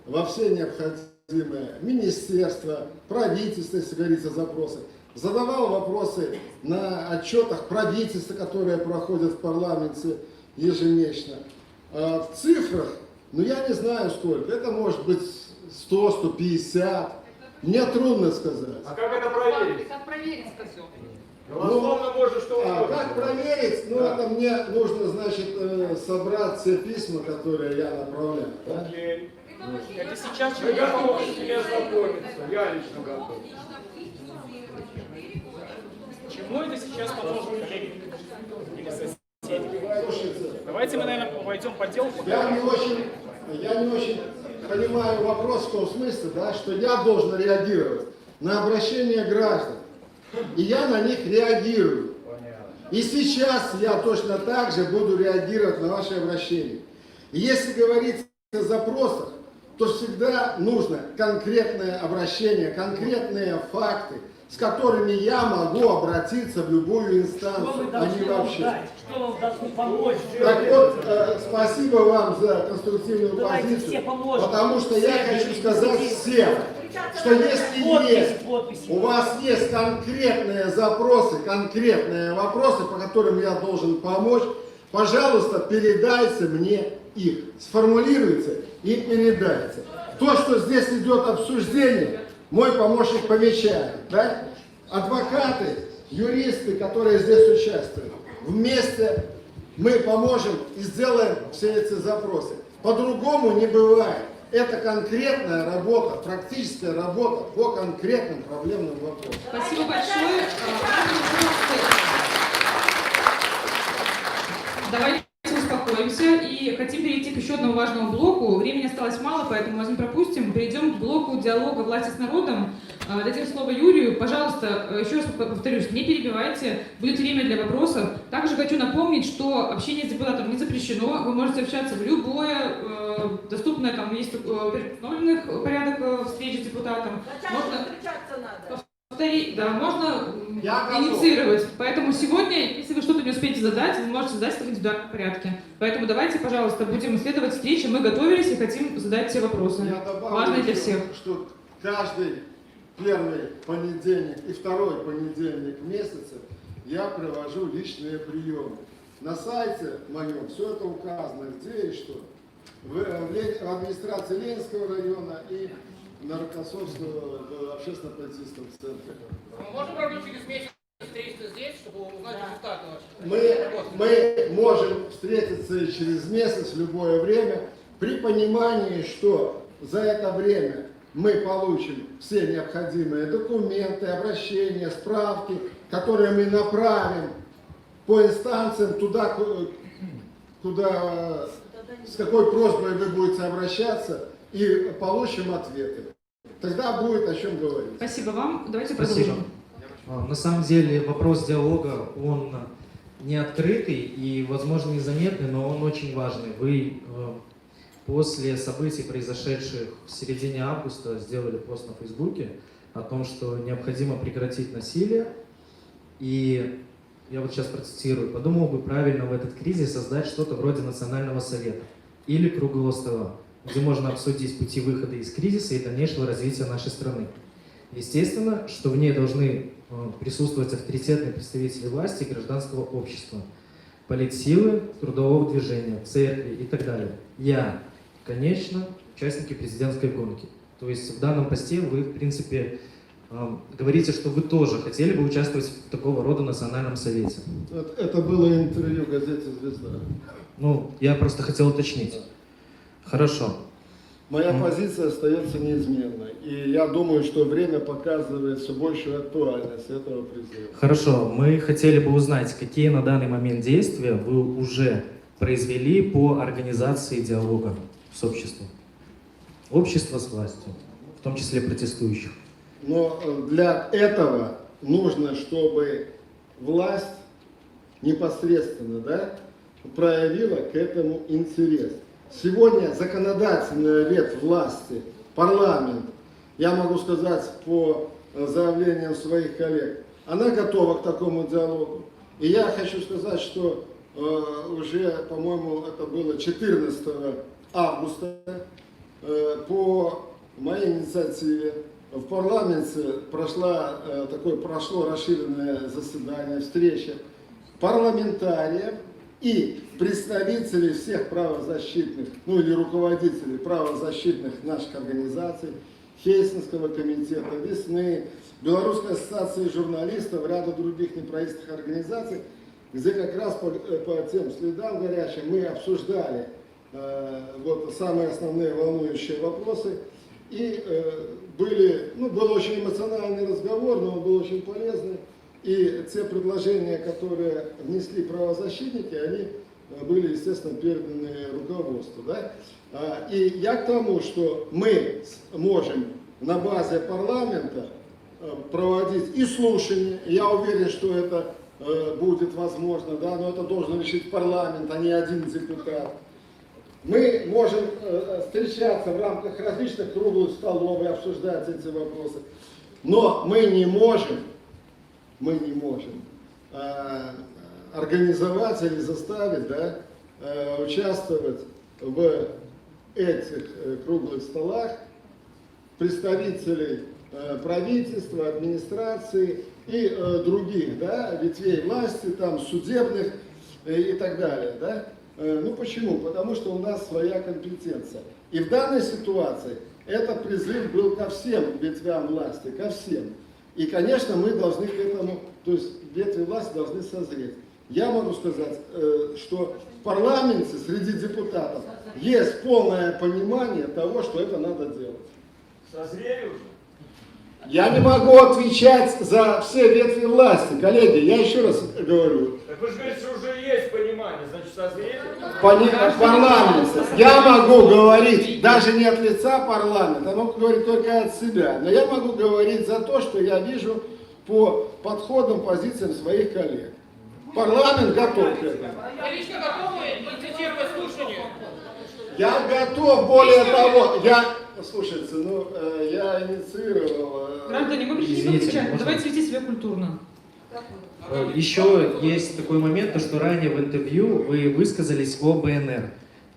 во все необходимые министерства, правительства, если говорится, запросы. Задавал вопросы на отчетах правительства, которые проходят в парламенте ежемесячно. В цифрах, я не знаю сколько, это может быть 100, 150, мне трудно сказать. А как это проверить? Как проверить-то все? Голословно можно что угодно. Как проверить? Это мне нужно, значит, собрать все письма, которые я направляю. Да? Окей. Это сейчас мы готовы с ними ознакомиться. Я лично готов. Чему это сейчас поможет, коллеги? Или соседи? Давайте мы, наверное, пойдем по делу. Я не очень понимаю вопрос в том смысле, да, что я должен реагировать на обращения граждан. И я на них реагирую. И сейчас я точно так же буду реагировать на ваши обращения. И если говорить о запросах, то всегда нужно конкретное обращение, конкретные факты, с которыми я могу обратиться в любую инстанцию, а не вообще. Что вам должны помочь? Так вот, спасибо вам за конструктивную позицию, потому что я хочу сказать всем, что если есть, у вас есть конкретные запросы, конкретные вопросы, по которым я должен помочь, пожалуйста, передайте мне их, сформулируйте и передайте. То, что здесь идет обсуждение, мой помощник помечает, да? Адвокаты, юристы, которые здесь участвуют, вместе мы поможем и сделаем все эти запросы. По-другому не бывает. Это конкретная работа, практическая работа по конкретным проблемным вопросам. Спасибо большое. Давайте успокоимся и хотим перейти к еще одному важному блоку. Времени осталось мало, поэтому мы пропустим. Перейдем к блоку диалога власти с народом. Дадим слово Юрию. Пожалуйста, еще раз повторюсь, не перебивайте, будет время для вопросов. Также хочу напомнить, что общение с депутатом не запрещено. Вы можете общаться в любое доступное, там есть установленный порядок встреч с депутатом. Можно повторить, да, можно инициировать. Поэтому сегодня, если вы что-то не успеете задать, вы можете задать в индивидуальном порядке. Поэтому давайте, пожалуйста, будем исследовать встречи. Мы готовились и хотим задать все вопросы. Важные для всех. Что каждый первый понедельник и второй понедельник месяца я провожу личные приемы. На сайте моем все это указано, где и что. в администрации Ленинского района и на Рокоссовского в общественно-политическом центре. Мы можем ровно через месяц встретиться здесь, чтобы узнать результаты ваши? Мы можем встретиться и через месяц, в любое время, при понимании, что за это время мы получим все необходимые документы, обращения, справки, которые мы направим по инстанциям туда, куда, с какой просьбой вы будете обращаться, и получим ответы. Тогда будет о чем говорить. Спасибо вам. Давайте Спасибо. продолжим. На самом деле вопрос диалога, он не открытый и, возможно, незаметный, но он очень важный. Вы после событий, произошедших в середине августа, сделали пост на Фейсбуке о том, что необходимо прекратить насилие. И я вот сейчас процитирую. Подумал бы правильно в этот кризис создать что-то вроде Национального совета или круглого стола, где можно обсудить пути выхода из кризиса и дальнейшего развития нашей страны. Естественно, что в ней должны присутствовать авторитетные представители власти и гражданского общества, политсилы, трудового движения, церкви и так далее. Я, конечно, участники президентской гонки. То есть в данном посте вы, в принципе, говорите, что вы тоже хотели бы участвовать в такого рода национальном совете. Это было интервью газете «Звезда». Ну, я просто хотел уточнить. Хорошо. Моя позиция остается неизменной. И я думаю, что время показывает все большую актуальность этого призыва. Хорошо. Мы хотели бы узнать, какие на данный момент действия вы уже произвели по организации диалога с обществом. Общество с властью, в том числе протестующих. Но для этого нужно, чтобы власть непосредственно, проявила к этому интерес. Сегодня законодательная ветвь власти, парламент, я могу сказать по заявлениям своих коллег, она готова к такому диалогу. И я хочу сказать, что уже, по-моему, это было 14 августа, по моей инициативе в парламенте прошло расширенное заседание, встреча парламентариев и представителей всех правозащитных, или руководителей правозащитных наших организаций, Хельсинского комитета, Весны, Белорусской ассоциации журналистов, ряда других неправительственных организаций, где как раз по тем следам горячим мы обсуждали самые основные волнующие вопросы. И был очень эмоциональный разговор, но он был очень полезный. И те предложения, которые внесли правозащитники, они были, естественно, переданы руководству. И я к тому, что мы можем на базе парламента проводить и слушания. Я уверен, что это будет возможно, но это должен решить парламент, а не один депутат. Мы можем встречаться в рамках различных круглых столов и обсуждать эти вопросы. Но мы не можем организовать или заставить участвовать в этих круглых столах представителей правительства, администрации и других ветвей власти, судебных и так далее. Почему? Потому что у нас своя компетенция. И в данной ситуации этот призыв был ко всем ветвям власти, ко всем. И, конечно, мы должны к этому, то есть ветви власти должны созреть. Я могу сказать, что в парламенте среди депутатов есть полное понимание того, что это надо делать. Созрели уже? Я не могу отвечать за все ветви власти, коллеги, я еще раз говорю. Так вы же говорите, что уже есть понимание, значит созрели? В парламенте я могу говорить даже не от лица парламента, я могу говорить только от себя. Но я могу говорить за то, что я вижу по подходам, позициям своих коллег. Парламент готов к этому. Вы лично готовы инициировать слушание? Я готов, более того, слушайте, я инициировал... Граждане, мы пришли не кричать, давайте вести себя культурно. Еще есть такой момент, то, что ранее в интервью вы высказались о БНР.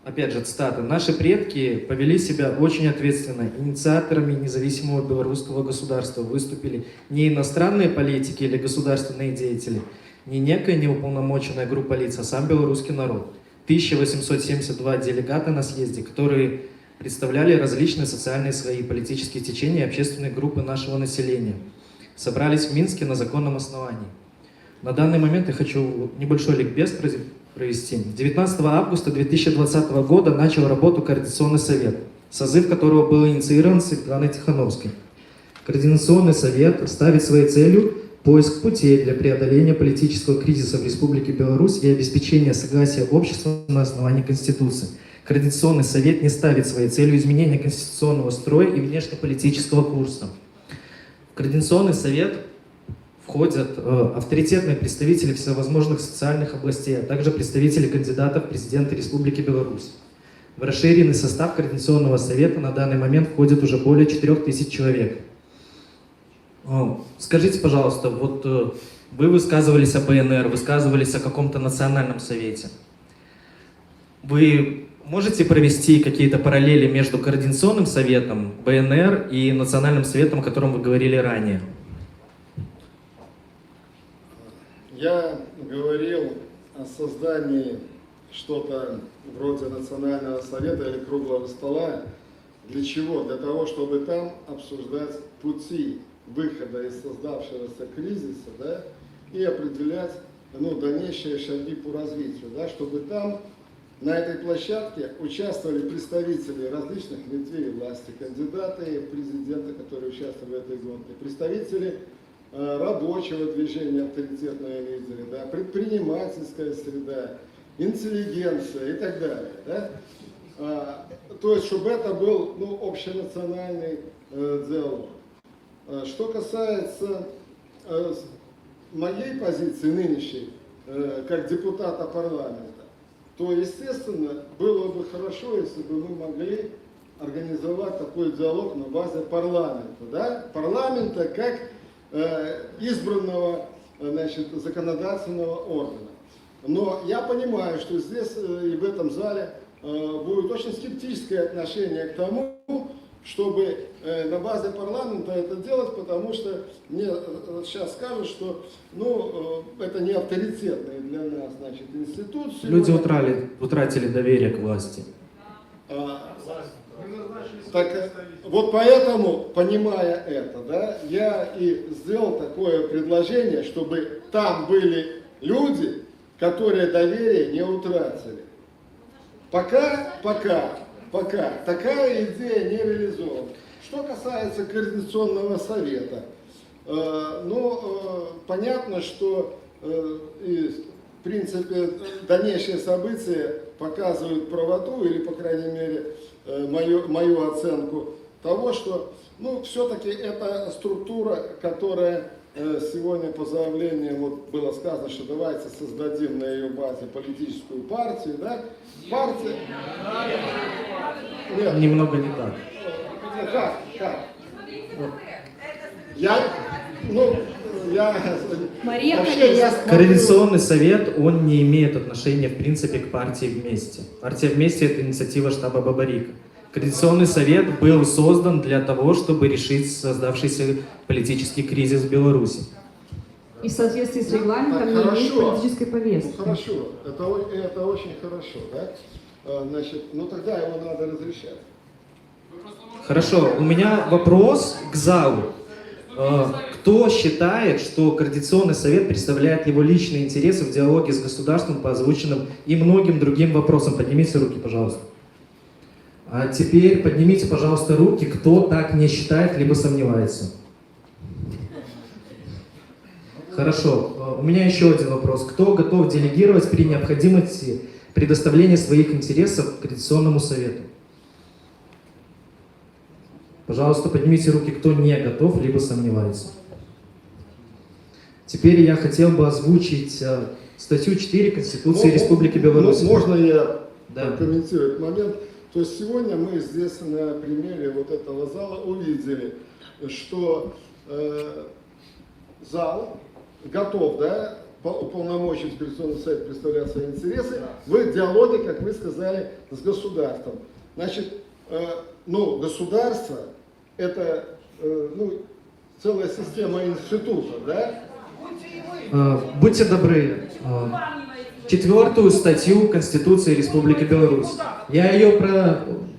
Опять же, цитата. «Наши предки повели себя очень ответственно. Инициаторами независимого белорусского государства выступили не иностранные политики или государственные деятели, не некая неуполномоченная группа лиц, а сам белорусский народ. 1872 делегата на съезде, которые представляли различные социальные слои, политические течения и общественные группы нашего населения. Собрались в Минске на законном основании. На данный момент я хочу небольшой ликбез провести. 19 августа 2020 года начал работу Координационный совет, созыв которого был инициирован Светланой Тихановской. Координационный совет ставит своей целью поиск путей для преодоления политического кризиса в Республике Беларусь и обеспечения согласия общества на основании Конституции. Координационный совет не ставит своей целью изменения конституционного строя и внешнеполитического курса. В Координационный совет входят авторитетные представители всевозможных социальных областей, а также представители кандидатов в президенты Республики Беларусь. В расширенный состав Координационного совета на данный момент входит уже более 4000 человек. Скажите, пожалуйста, вот вы высказывались о БНР, высказывались о каком-то национальном совете. Вы можете провести какие-то параллели между Координационным советом, БНР и Национальным советом, о котором вы говорили ранее? Я говорил о создании что-то вроде Национального совета или круглого стола. Для чего? Для того, чтобы там обсуждать пути выхода из создавшегося кризиса, да, и определять дальнейшие шаги по развитию, да, чтобы там на этой площадке участвовали представители различных ветвей власти, кандидаты в президенты, которые участвовали в этой гонке, представители рабочего движения, авторитетные лидеры, да, предпринимательская среда, интеллигенция и так далее. Да? То есть, чтобы это был общенациональный диалог. Что касается моей позиции нынешней, как депутата парламента, то, естественно, было бы хорошо, если бы мы могли организовать такой диалог на базе парламента. Да? Парламента как избранного, законодательного органа. Но я понимаю, что здесь и в этом зале будет очень скептическое отношение к тому, чтобы на базе парламента это делать, потому что мне сейчас скажут, что это не авторитетные для нас институции. Люди утратили доверие к власти. Так вот поэтому, понимая это, да, я и сделал такое предложение, чтобы там были люди, которые доверие не утратили. Пока такая идея не реализована. Что касается Координационного совета, понятно, что в принципе дальнейшие события показывают правоту, или, по крайней мере, мою оценку того, что все-таки это структура, которая сегодня по заявлению было сказано, что давайте создадим на ее базе политическую партию, да? Партия... Нет. Немного не так. Как? Координационный совет, он не имеет отношения, в принципе, к партии «Вместе». Партия «Вместе» — это инициатива штаба Бабарика. Координационный совет был создан для того, чтобы решить создавшийся политический кризис в Беларуси. И в соответствии с регламентом не имеет политической повестки. Хорошо, это очень хорошо, да? Тогда его надо разрешать. Хорошо, у меня вопрос к залу. Кто считает, что Координационный совет представляет его личные интересы в диалоге с государством по озвученным и многим другим вопросам? Поднимите руки, пожалуйста. А теперь поднимите, пожалуйста, руки, кто так не считает, либо сомневается. Хорошо, у меня еще один вопрос. Кто готов делегировать при необходимости предоставления своих интересов Координационному совету? Пожалуйста, поднимите руки, кто не готов, либо сомневается. Теперь я хотел бы озвучить статью 4 Конституции Республики Беларусь. Можно я прокомментирую этот момент? То есть сегодня мы здесь на примере вот этого зала увидели, что зал готов, да, уполномочить Координационный совет представлять свои интересы в диалоге, как вы сказали, с государством. Значит, государство — это целая система институтов, да? Будьте добры. 4 статью Конституции Республики Беларусь. Я ее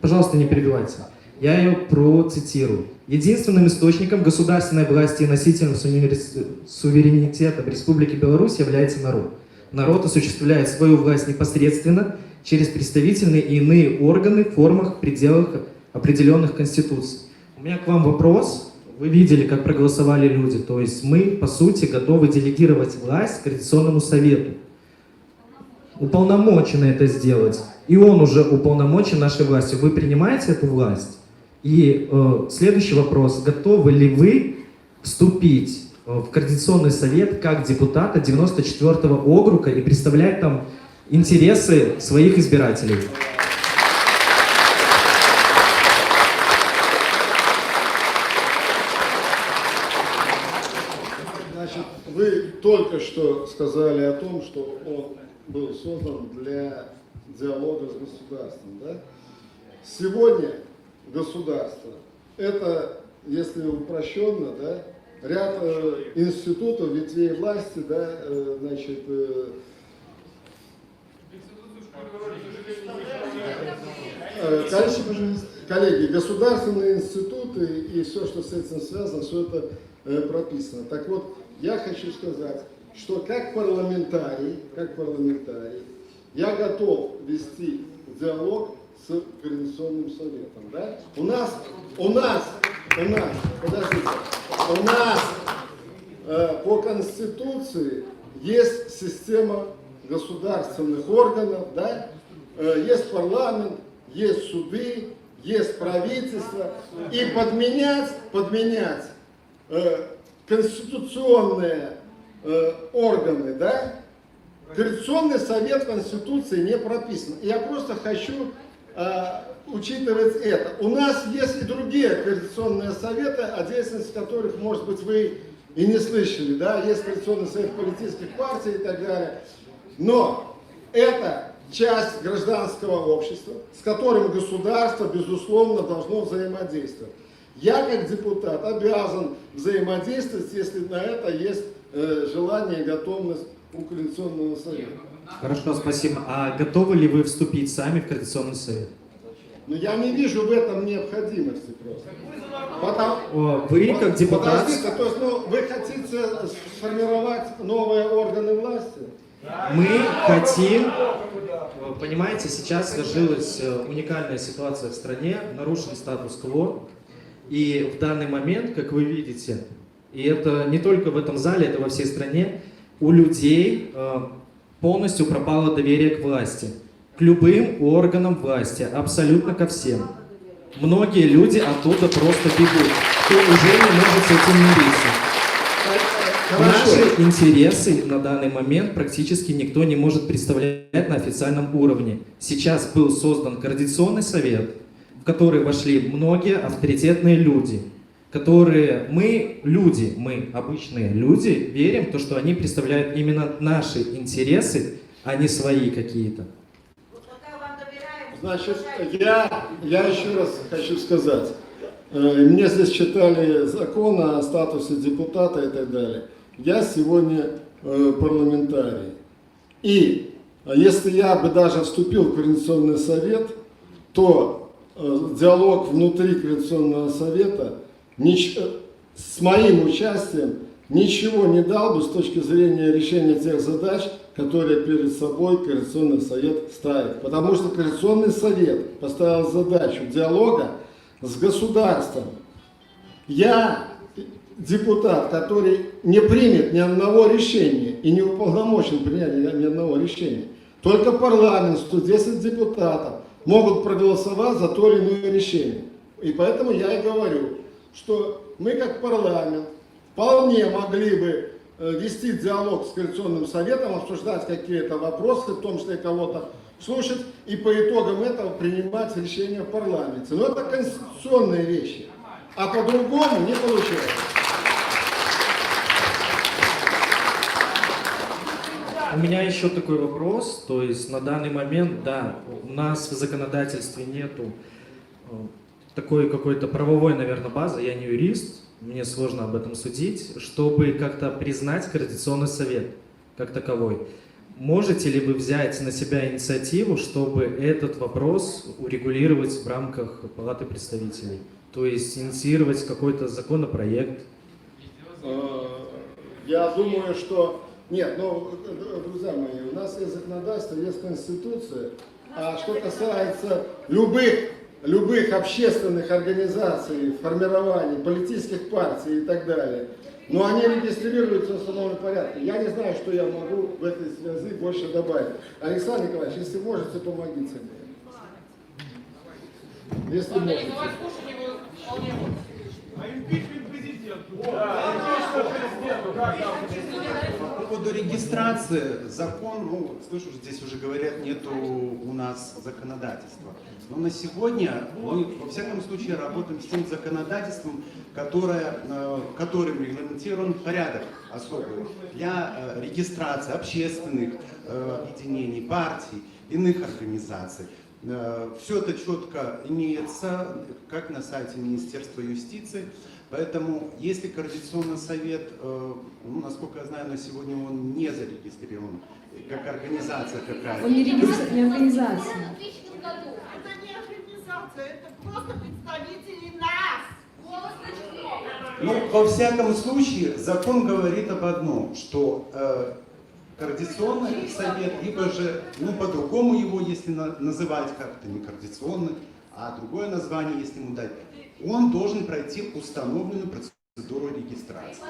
пожалуйста, не перебивайте. Я ее процитирую. Единственным источником государственной власти и носителем суверенитета в Республике Беларусь является народ. Народ осуществляет свою власть непосредственно через представительные и иные органы в формах, в пределах определенных Конституций. У меня к вам вопрос. Вы видели, как проголосовали люди. То есть мы, по сути, готовы делегировать власть Координационному совету. Уполномочены это сделать. И он уже уполномочен нашей властью. Вы принимаете эту власть? И следующий вопрос. Готовы ли вы вступить в Координационный совет как депутата 94-го округа и представлять там интересы своих избирателей? Значит, вы только что сказали о том, что он был создан для диалога с государством. Да? Сегодня государство — это, если упрощенно, да, ряд институтов, ветвей власти, да, значит, коллеги, государственные институты и все, что с этим связано, все это прописано. Так вот, я хочу сказать, что как парламентарий, я готов вести диалог с Координационным советом. Да? У нас, подождите, у нас по Конституции есть система государственных органов, да? Есть парламент, есть суды, есть правительство. И подменять конституционные органы, да? Координационный совет Конституции не прописан. Я просто хочу учитывать это. У нас есть и другие координационные советы, о деятельности которых, может быть, вы и не слышали. Да? Есть Координационный совет политических партий и так далее. Но это часть гражданского общества, с которым государство, безусловно, должно взаимодействовать. Я, как депутат, обязан взаимодействовать, если на это есть желание и готовность у Координационного совета. Хорошо, спасибо. А готовы ли вы вступить сами в Координационный совет? Но я не вижу в этом необходимости просто. Вы, как депутат... Подождите, то есть, вы хотите сформировать новые органы власти? Мы хотим... Понимаете, сейчас сложилась уникальная ситуация в стране, нарушен статус-кво. И в данный момент, как вы видите, и это не только в этом зале, это во всей стране, у людей полностью пропало доверие к власти, к любым органам власти, абсолютно ко всем. Многие люди оттуда просто бегут, кто уже не может с этим мириться. Наши интересы на данный момент практически никто не может представлять на официальном уровне. Сейчас был создан Координационный совет, в который вошли многие авторитетные люди, которые мы обычные люди, верим в то, что они представляют именно наши интересы, а не свои какие-то. Значит, я еще раз хочу сказать. Мне здесь читали закон о статусе депутата и так далее. Я сегодня парламентарий. И если я бы даже вступил в Координационный совет, то диалог внутри Координационного совета с моим участием ничего не дал бы с точки зрения решения тех задач, которые перед собой Координационный совет ставит. Потому что Координационный совет поставил задачу диалога с государством. Я депутат, который не примет ни одного решения и не уполномочен принять ни одного решения. Только парламент, 110 депутатов могут проголосовать за то или иное решение. И поэтому я и говорю, что мы как парламент вполне могли бы вести диалог с Координационным советом, обсуждать какие-то вопросы, в том числе кого-то слушать, и по итогам этого принимать решения в парламенте. Но это конституционные вещи, а по-другому не получается. У меня еще такой вопрос, то есть на данный момент, да, у нас в законодательстве нету такой какой-то правовой, наверное, базы, я не юрист, мне сложно об этом судить, чтобы как-то признать Координационный совет как таковой. можете ли вы взять на себя инициативу, чтобы этот вопрос урегулировать в рамках Палаты представителей? То есть инициировать какой-то законопроект? Я думаю, что... Нет, ну, друзья мои, у нас есть законодательство, есть Конституция, а что касается любых общественных организаций, формирований, политических партий и так далее, но они регистрируются в установленном порядке. Я не знаю, что я могу в этой связи больше добавить. Александр Николаевич, если можете, помогите мне. Если можете. По поводу регистрации, закон, ну, слышу, здесь уже говорят, нету у нас законодательства. Но на сегодня мы, во всяком случае, работаем с тем законодательством, которым регламентирован порядок особый для регистрации общественных объединений, партий, иных организаций. Все это четко имеется как на сайте Министерства юстиции. Поэтому, если Координационный совет, ну, насколько я знаю, на сегодня он не зарегистрирован, как организация какая-то. Он не организация. Это не организация, это просто представители нас. Ну, во всяком случае, закон говорит об одном, что Координационный совет, либо же, ну, по-другому его, если называть как-то не координационный, а другое название, если ему дать, он должен пройти установленную процедуру регистрации.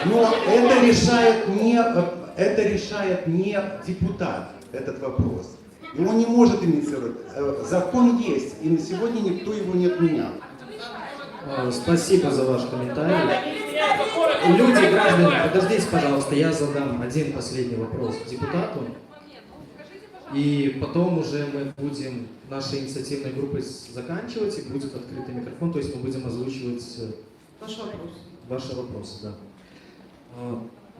Но это решает не депутат, этот вопрос. Его не может инициировать. Закон есть, и на сегодня никто его не отменял. Спасибо за ваш комментарий. Люди, граждане, подождите, пожалуйста, я задам один последний вопрос депутату. И потом уже мы будем нашей инициативной группой заканчивать, и будет открытый микрофон, то есть мы будем озвучивать ваши вопросы. Да.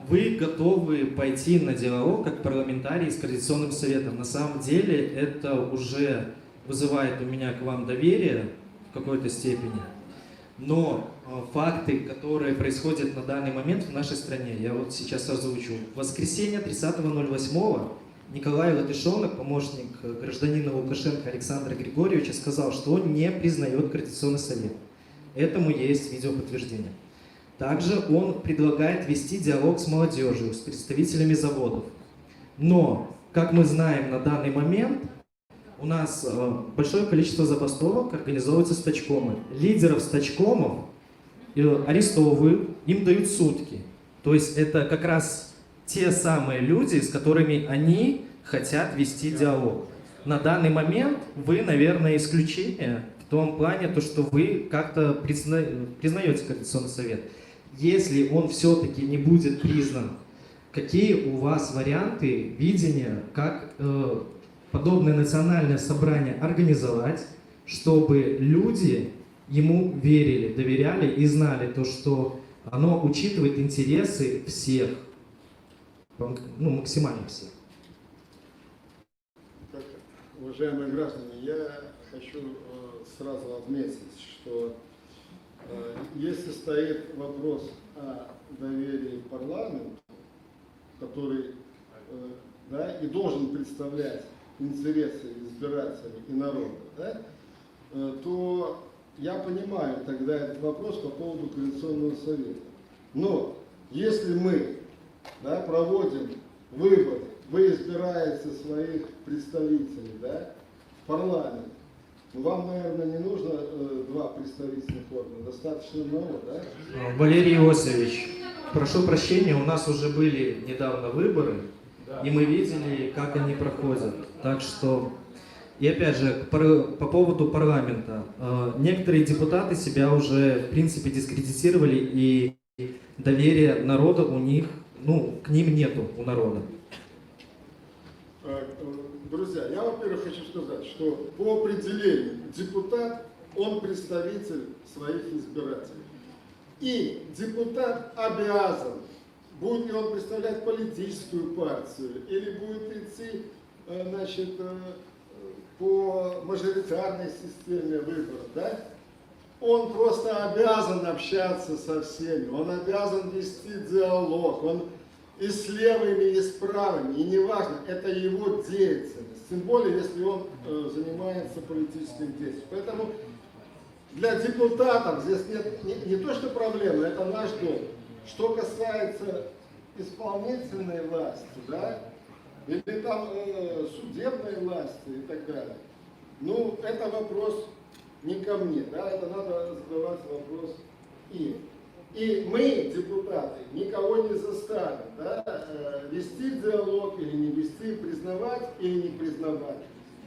Вы готовы пойти на диалог как парламентарий с Координационным советом? На самом деле это уже вызывает у меня к вам доверие в какой-то степени. Но факты, которые происходят на данный момент в нашей стране, я вот сейчас озвучу. В воскресенье 30.08 Николай Латышонок, помощник гражданина Лукашенко Александра Григорьевича, сказал, что он не признает Координационный совет. Этому есть видеоподтверждение. Также он предлагает вести диалог с молодежью, с представителями заводов. Но, как мы знаем на данный момент, у нас большое количество забастовок организовывается стачкомы. Лидеров стачкомов арестовывают, им дают сутки. То есть это как раз те самые люди, с которыми они хотят вести диалог. На данный момент вы, наверное, исключение в том плане, то, что вы как-то признаете Координационный совет. Если он все-таки не будет признан, какие у вас варианты видения, как подобное национальное собрание организовать, чтобы люди ему верили, доверяли и знали то, что оно учитывает интересы всех, ну, максимально всех. Уважаемые граждане, я хочу сразу отметить, что если стоит вопрос о доверии парламенту, который и должен представлять интересы избирателей и народа, то я понимаю тогда этот вопрос по поводу Координационного совета. Но если мы проводим выборы, вы избираете своих представителей в парламент, вам, наверное, не нужно два представительных органа, достаточно много, да? Валерий Иосифович, прошу прощения, у нас уже были недавно выборы, и мы видели, как они проходят. Так что, и опять же, по поводу парламента. Некоторые депутаты себя уже, в принципе, дискредитировали, и доверия народа у них, ну, к ним нету, у народа. Друзья, я, во-первых, хочу сказать, что по определению депутат, он представитель своих избирателей. И депутат обязан, будет ли он представлять политическую партию, или будет идти, значит, по мажоритарной системе выборов, он просто обязан общаться со всеми, он обязан вести диалог, и с левыми, и с правыми, и неважно, это его деятельность, тем более, если он занимается политическим действием. Поэтому для депутатов здесь нет не то что проблемы, это наш долг. Что касается исполнительной власти, да, или там судебной власти и так далее, ну, это вопрос не ко мне, да, это надо задавать вопрос им. И мы, депутаты, никого не заставим, да, вести диалог или не вести, признавать или не признавать.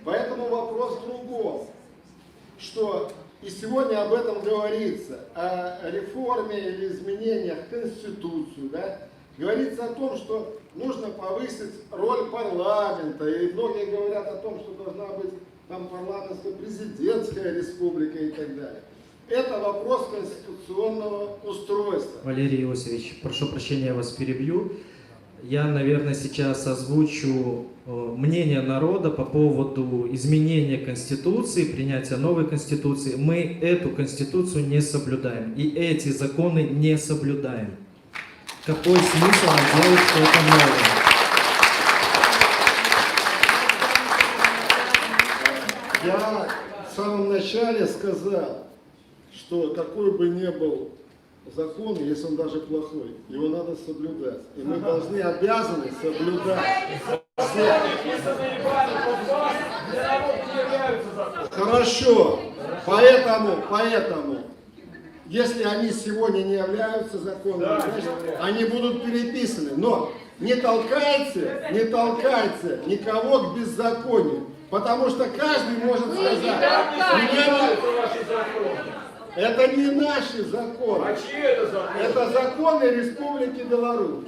Поэтому вопрос в другом, что и сегодня об этом говорится, о реформе или изменениях в Конституцию, да, говорится о том, что нужно повысить роль парламента, и многие говорят о том, что должна быть там парламентско-президентская республика и так далее. Это вопрос конституционного устройства. Валерий Иосифович, прошу прощения, я вас перебью. Я, наверное, сейчас озвучу мнение народа по поводу изменения Конституции, принятия новой Конституции. Мы эту Конституцию не соблюдаем, и эти законы не соблюдаем. Какой смысл нам делать что-то новое? Я в самом начале сказал, что какой бы ни был закон, если он даже плохой, его надо соблюдать. И мы должны, обязаны соблюдать. Хорошо. Поэтому, если они сегодня не являются законными, значит, они будут переписаны. Но не толкайте никого к беззаконию. Потому что каждый может сказать, это не наши законы. А чьи это законы? Это законы Республики Беларусь.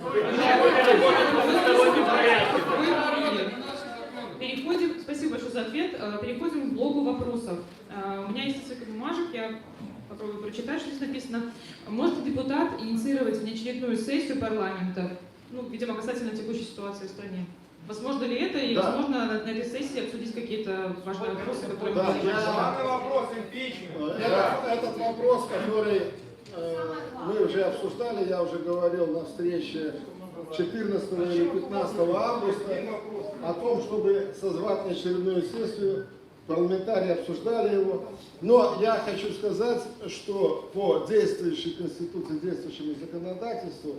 Переходим, спасибо большое за ответ. Переходим к блоку вопросов. У меня есть несколько бумажек, я попробую прочитать, что здесь написано. Может ли депутат инициировать внеочередную сессию парламента, ну, видимо, касательно текущей ситуации в стране? Возможно ли это, и возможно на этой сессии обсудить какие-то важные вопросы, которые мы Этот вопрос, который мы уже обсуждали, я уже говорил на встрече 14 или 15 августа о том, чтобы созвать очередную сессию. Парламентарии обсуждали его. Но я хочу сказать, что по действующей Конституции, действующему законодательству,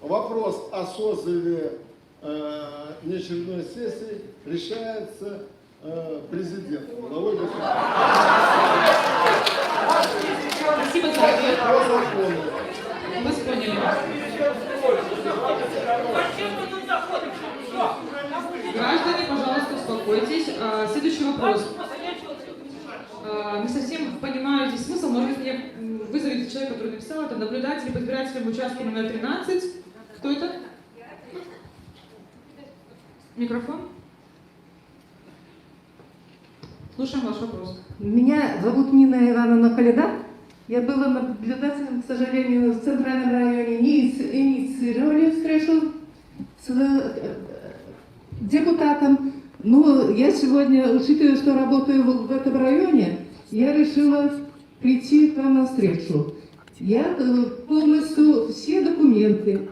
вопрос о созыве неочередной сессии решается президентом, главой государства. Спасибо за ответ. Вас поняли. Граждане, пожалуйста, успокойтесь. Следующий вопрос. Не совсем понимаю здесь смысл. Может быть, мне вызовет человек, который написал это, наблюдатели по избирательному участку номер 13. Кто это? Микрофон. Слушаем ваш вопрос. Меня зовут Нина Ивановна Коляда. Я была наблюдателем, к сожалению, в Центральном районе. Не инициировали встречу с депутатом. Но я сегодня, учитывая, что работаю в этом районе, я решила прийти к вам на встречу. Я полностью все документы,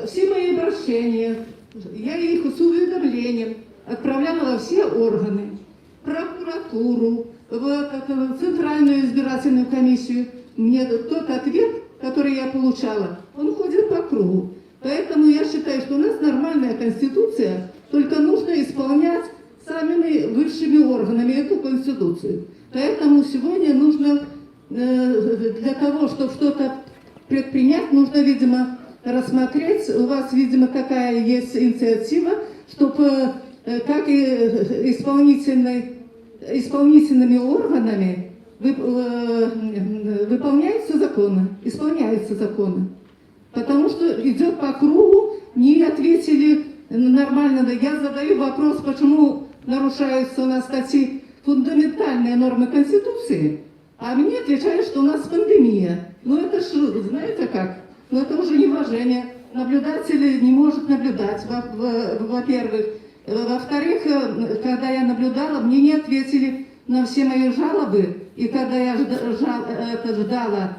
все мои обращения, я их с уведомлением отправляла во все органы, прокуратуру, в Центральную избирательную комиссию. Мне тот ответ, который я получала, он ходит по кругу. Поэтому я считаю, что у нас нормальная конституция, только нужно исполнять самими высшими органами эту конституцию. Поэтому сегодня нужно, для того, чтобы что-то предпринять, нужно, видимо, рассмотреть, у вас, видимо, такая есть инициатива, чтобы как и исполнительными органами выполняются законы, исполняются законы. Потому что идет по кругу, не ответили нормально. Я задаю вопрос, почему нарушаются у нас статьи фундаментальные нормы Конституции, а мне отвечают, что у нас пандемия. Ну это же, знаете как? Ну это уже неуважение. Наблюдатель не может наблюдать, во-первых. Во-вторых, когда я наблюдала, мне не ответили на все мои жалобы. И когда я ждала,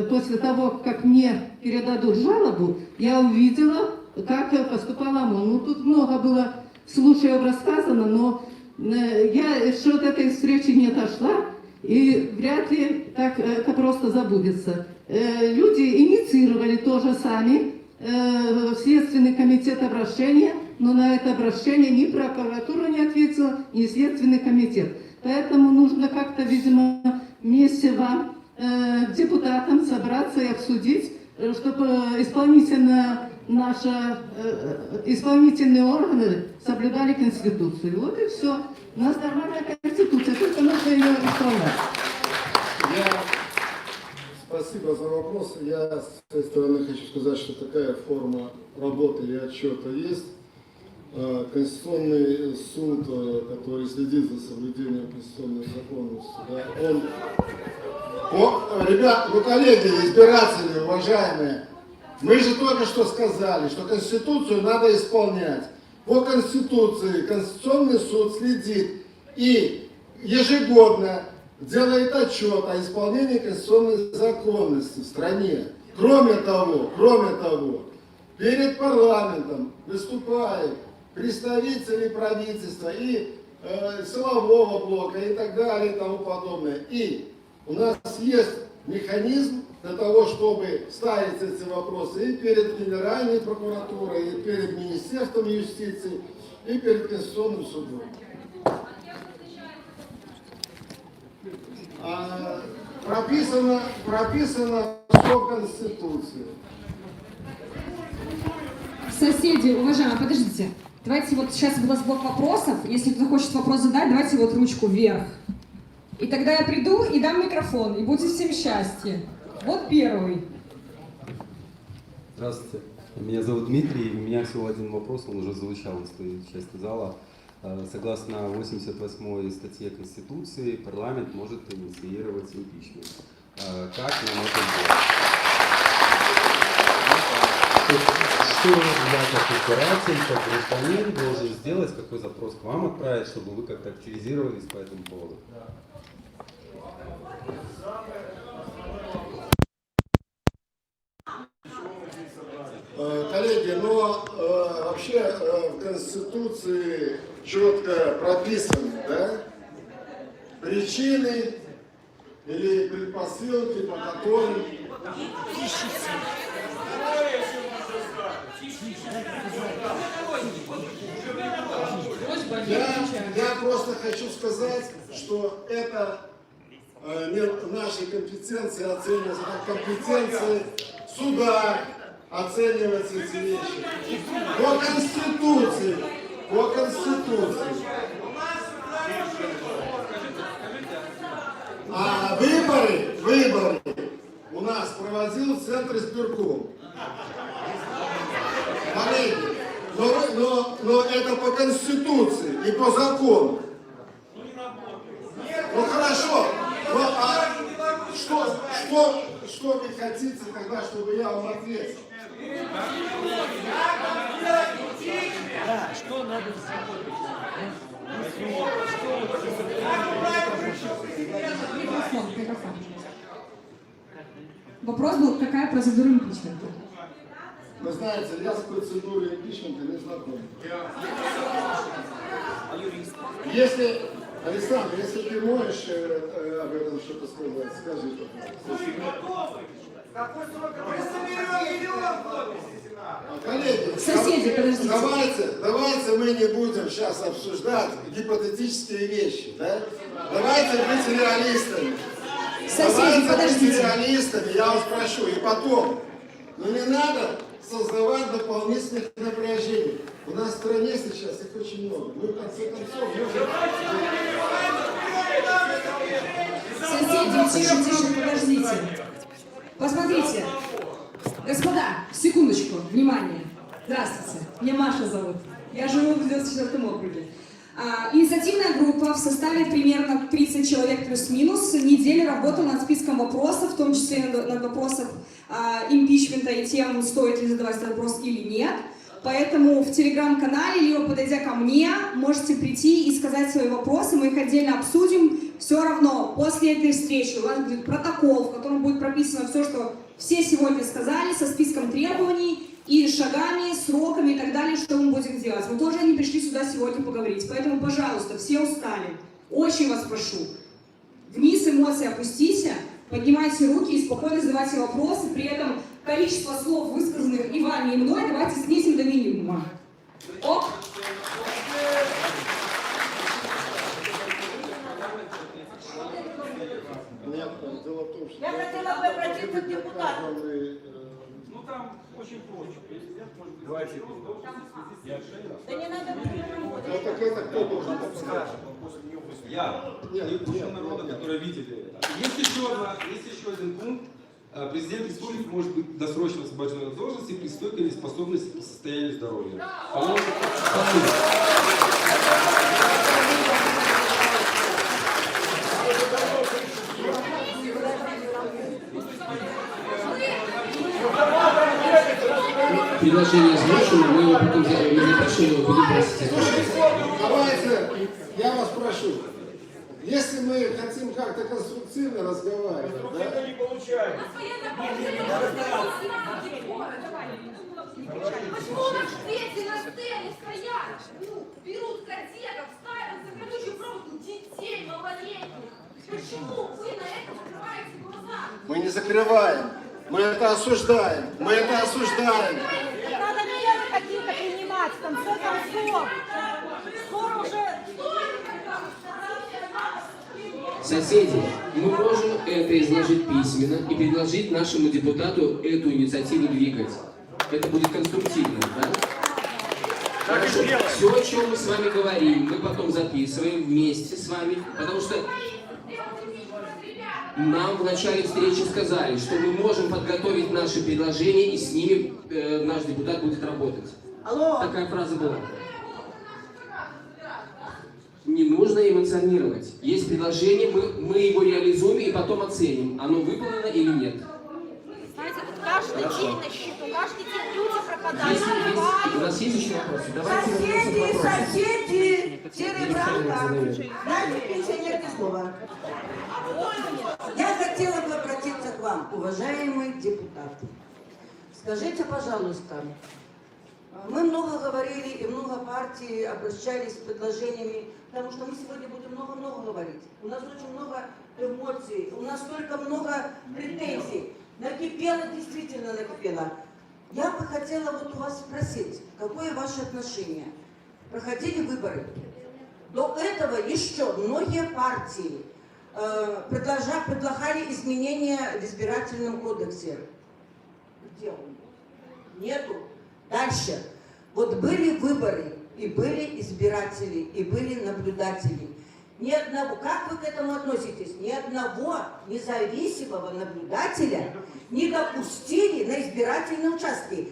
после того, как мне передадут жалобу, я увидела как поступал ОМОН. Ну, тут много было случаев рассказано, но я еще от этой встречи не отошла, и вряд ли так это просто забудется. Люди инициировали тоже сами в Следственный комитет обращения, но на это обращение ни прокуратура не ответила, ни Следственный комитет. Поэтому нужно как-то, видимо, вместе вам, депутатам, собраться и обсудить, чтобы исполнительные органы соблюдали Конституцию. Вот и все. У нас нормальная Конституция, только нужно ее исполнять. Спасибо за вопрос. Я с своей стороны хочу сказать, что такая форма работы и отчета есть. Конституционный суд, который следит за соблюдением конституционной законности, да, он... Ребят, коллеги, избиратели, уважаемые, мы же только что сказали, что Конституцию надо исполнять. По Конституции Конституционный суд следит и ежегодно делает отчет о исполнении конституционной законности в стране. Кроме того, перед парламентом выступают представители правительства и силового блока и так далее и тому подобное. И у нас есть механизм для того, чтобы ставить эти вопросы и перед Генеральной прокуратурой, и перед Министерством юстиции, и перед Конституционным судом. Прописано все в Конституции. Соседи, уважаемые, подождите. Давайте вот сейчас у нас блок вопросов. Если кто-то хочет вопрос задать, давайте вот ручку вверх. И тогда я приду и дам микрофон, и будьте всем счастья. Вот первый. Здравствуйте. Меня зовут Дмитрий, у меня всего один вопрос, он уже звучал в той части зала. Согласно 88 статье Конституции, парламент может инициировать импичмент. Как нам это сделать? Что я как избиратель, как гражданин должен сделать, какой запрос к вам отправить, чтобы вы как-то активизировались по этому поводу? Коллеги, но вообще в Конституции четко прописаны, да, причины или предпосылки, по которым... Я просто хочу сказать, что это не наши компетенции оцениваются, как компетенции суда оценивать эти вещи. По Конституции. А выборы у нас проводил Центр избирком. Но это по Конституции и по закону. Ну хорошо. Ну, а что вы хотите тогда, чтобы я вам ответил? Да, что надо Вопрос был, какая процедура импичмента? Вы знаете, я с процедурой импичмента не знаком. Если, Александр, если ты можешь об этом что-то сказать, скажи, пожалуйста. Коллеги, соседи, подождите. Давайте мы не будем сейчас обсуждать гипотетические вещи, да? Давайте быть реалистами. Соседи, подождите. Быть реалистами, я вас прошу. И потом, не надо создавать дополнительных напряжений. У нас в стране сейчас их очень много. Мы в конце концов Соседи, тише, подождите. Посмотрите. Господа, секундочку, внимание. Здравствуйте, меня Маша зовут. Я живу в 94-м округе. Инициативная группа в составе примерно 30 человек плюс-минус неделю работала над списком вопросов, в том числе над вопросом импичмента и тем, стоит ли задавать этот вопрос или нет. Поэтому в телеграм-канале, либо подойдя ко мне, можете прийти и сказать свои вопросы, мы их отдельно обсудим. Все равно после этой встречи у вас будет протокол, в котором будет прописано все, что все сегодня сказали, со списком требований и шагами, сроками. сделать. Мы тоже не пришли сюда сегодня поговорить. Поэтому, пожалуйста, все устали. Очень вас прошу. Вниз эмоции опустите, поднимайте руки и спокойно задавайте вопросы. При этом количество слов, высказанных и вами, и мной, давайте снизим до минимума. Оп! Дело в том, что Я хотела бы обратиться к депутату. Ну там очень проще. Президент может быть... Давайте. Да не надо Ну так это кто должен подсказать? Я, не народа, которые видели это. Есть еще один пункт. Президент республики может быть досрочно освобожден от должности при стойкой неспособности по состоянию здоровья. Предложение озвучено, мы его потом запишем, его будем просить. Давайте, я вас прошу, если мы хотим как-то конструктивно разговаривать, да? Это не получается. Почему у нас дети на сцене стоят? Ну, берут кадетов, ставят за колючую проволоку детей малолетних. Почему вы на это закрываете глаза? Мы не закрываем, мы это осуждаем, мы это осуждаем. Надо меры какие-то принимать, в конце концов. Скоро уже... Соседи, мы можем это изложить письменно и предложить нашему депутату эту инициативу двигать. Это будет конструктивно, да? Хорошо. Все, о чем мы с вами говорим, мы потом записываем вместе с вами, потому что нам в начале встречи сказали, что мы можем подготовить наши предложения, и с ними наш депутат будет работать. Алло. Такая фраза была. Не нужно эмоционировать. Есть предложение, мы его реализуем и потом оценим, оно выполнено или нет. Знаете, тут каждый день на счету, каждый день люди пропадают. У нас есть еще вопросы? Давайте вернемся к вопросу. Соседи, Теребранка. Дайте пенсионерке слово. Я хотела бы обратиться к вам, уважаемый депутат. Скажите, пожалуйста, мы много говорили и много партий обращались с предложениями, потому что мы сегодня будем много-много говорить. У нас очень много эмоций, у нас столько много претензий. Накипело, действительно накипело. Я бы хотела вот у вас спросить, какое ваше отношение? Проходили выборы. До этого еще многие партии предлагали изменения в избирательном кодексе. Где он? Нету. Дальше. Вот были выборы, и были избиратели, и были наблюдатели. Ни одного, как вы к этому относитесь? Ни одного независимого наблюдателя не допустили на избирательные участки.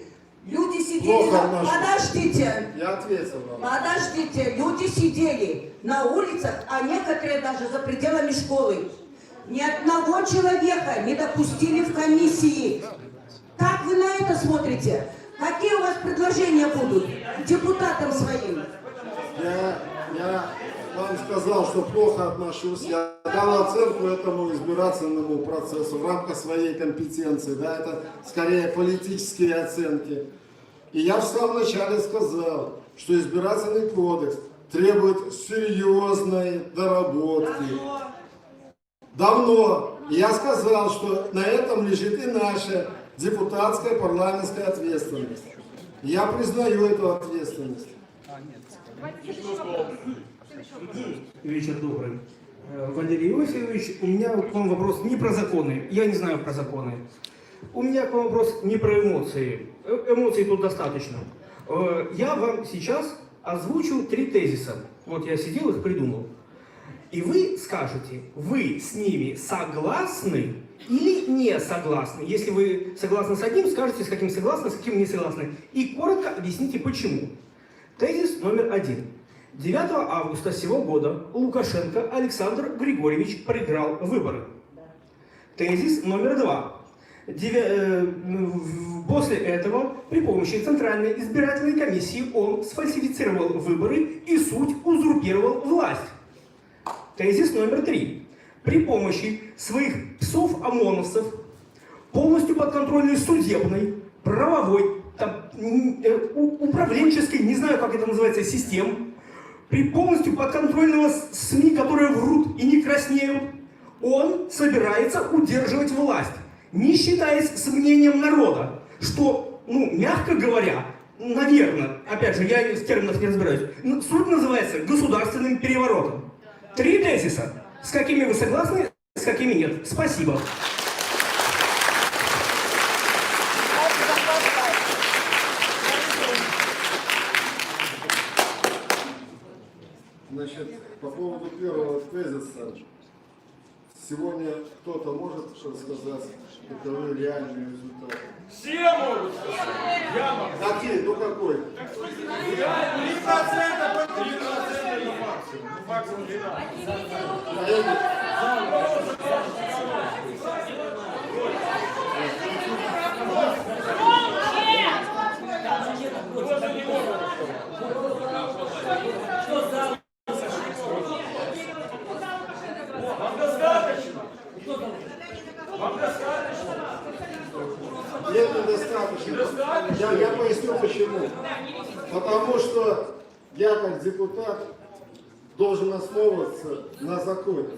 Люди сидели... Подождите! Я ответил вам. Подождите, люди сидели на улицах, а некоторые даже за пределами школы. Ни одного человека не допустили в комиссии. Как вы на это смотрите? Какие у вас предложения будут депутатам своим? Я вам сказал, что плохо отношусь. Я дал оценку этому избирательному процессу в рамках своей компетенции. Да, это скорее политические оценки. И я в самом начале сказал, что избирательный кодекс требует серьезной доработки. Давно. И я сказал, что на этом лежит и наша депутатская парламентская ответственность. Я признаю эту ответственность. Вечер добрый. Валерий Иосифович, у меня к вам вопрос не про законы. Я не знаю про законы. У меня к вам вопрос не про эмоции. Эмоций тут достаточно. Я вам сейчас озвучу 3 тезиса. Вот я сидел, их придумал. И вы скажете, вы с ними согласны или не согласны. Если вы согласны с одним, скажете, с каким согласны, с каким не согласны. И коротко объясните, почему. Тезис номер 1. 9 августа сего года Лукашенко Александр Григорьевич проиграл выборы. Тезис номер 2. После этого при помощи Центральной избирательной комиссии он сфальсифицировал выборы и суть узурпировал власть. Тезис номер 3. При помощи своих псов-ОМОНовцев, полностью подконтрольной судебной, правовой, там управленческой, не знаю, как это называется, систем, при полностью подконтрольного СМИ, которые врут и не краснеют, он собирается удерживать власть, не считаясь с мнением народа, что, ну, мягко говоря, наверное, опять же, я в терминах не разбираюсь, суд называется государственным переворотом. 3 тезиса. С какими вы согласны, с какими нет. Спасибо. Значит, по поводу первого тезиса. Сегодня кто-то может рассказать, каковы реальные результаты? Все могут сказать. Я могу. Какие? Ну какой? 3% на максимум. Максимум 12. Нет, недостаточно. Я поясню почему. Потому что я как депутат должен основываться на законе.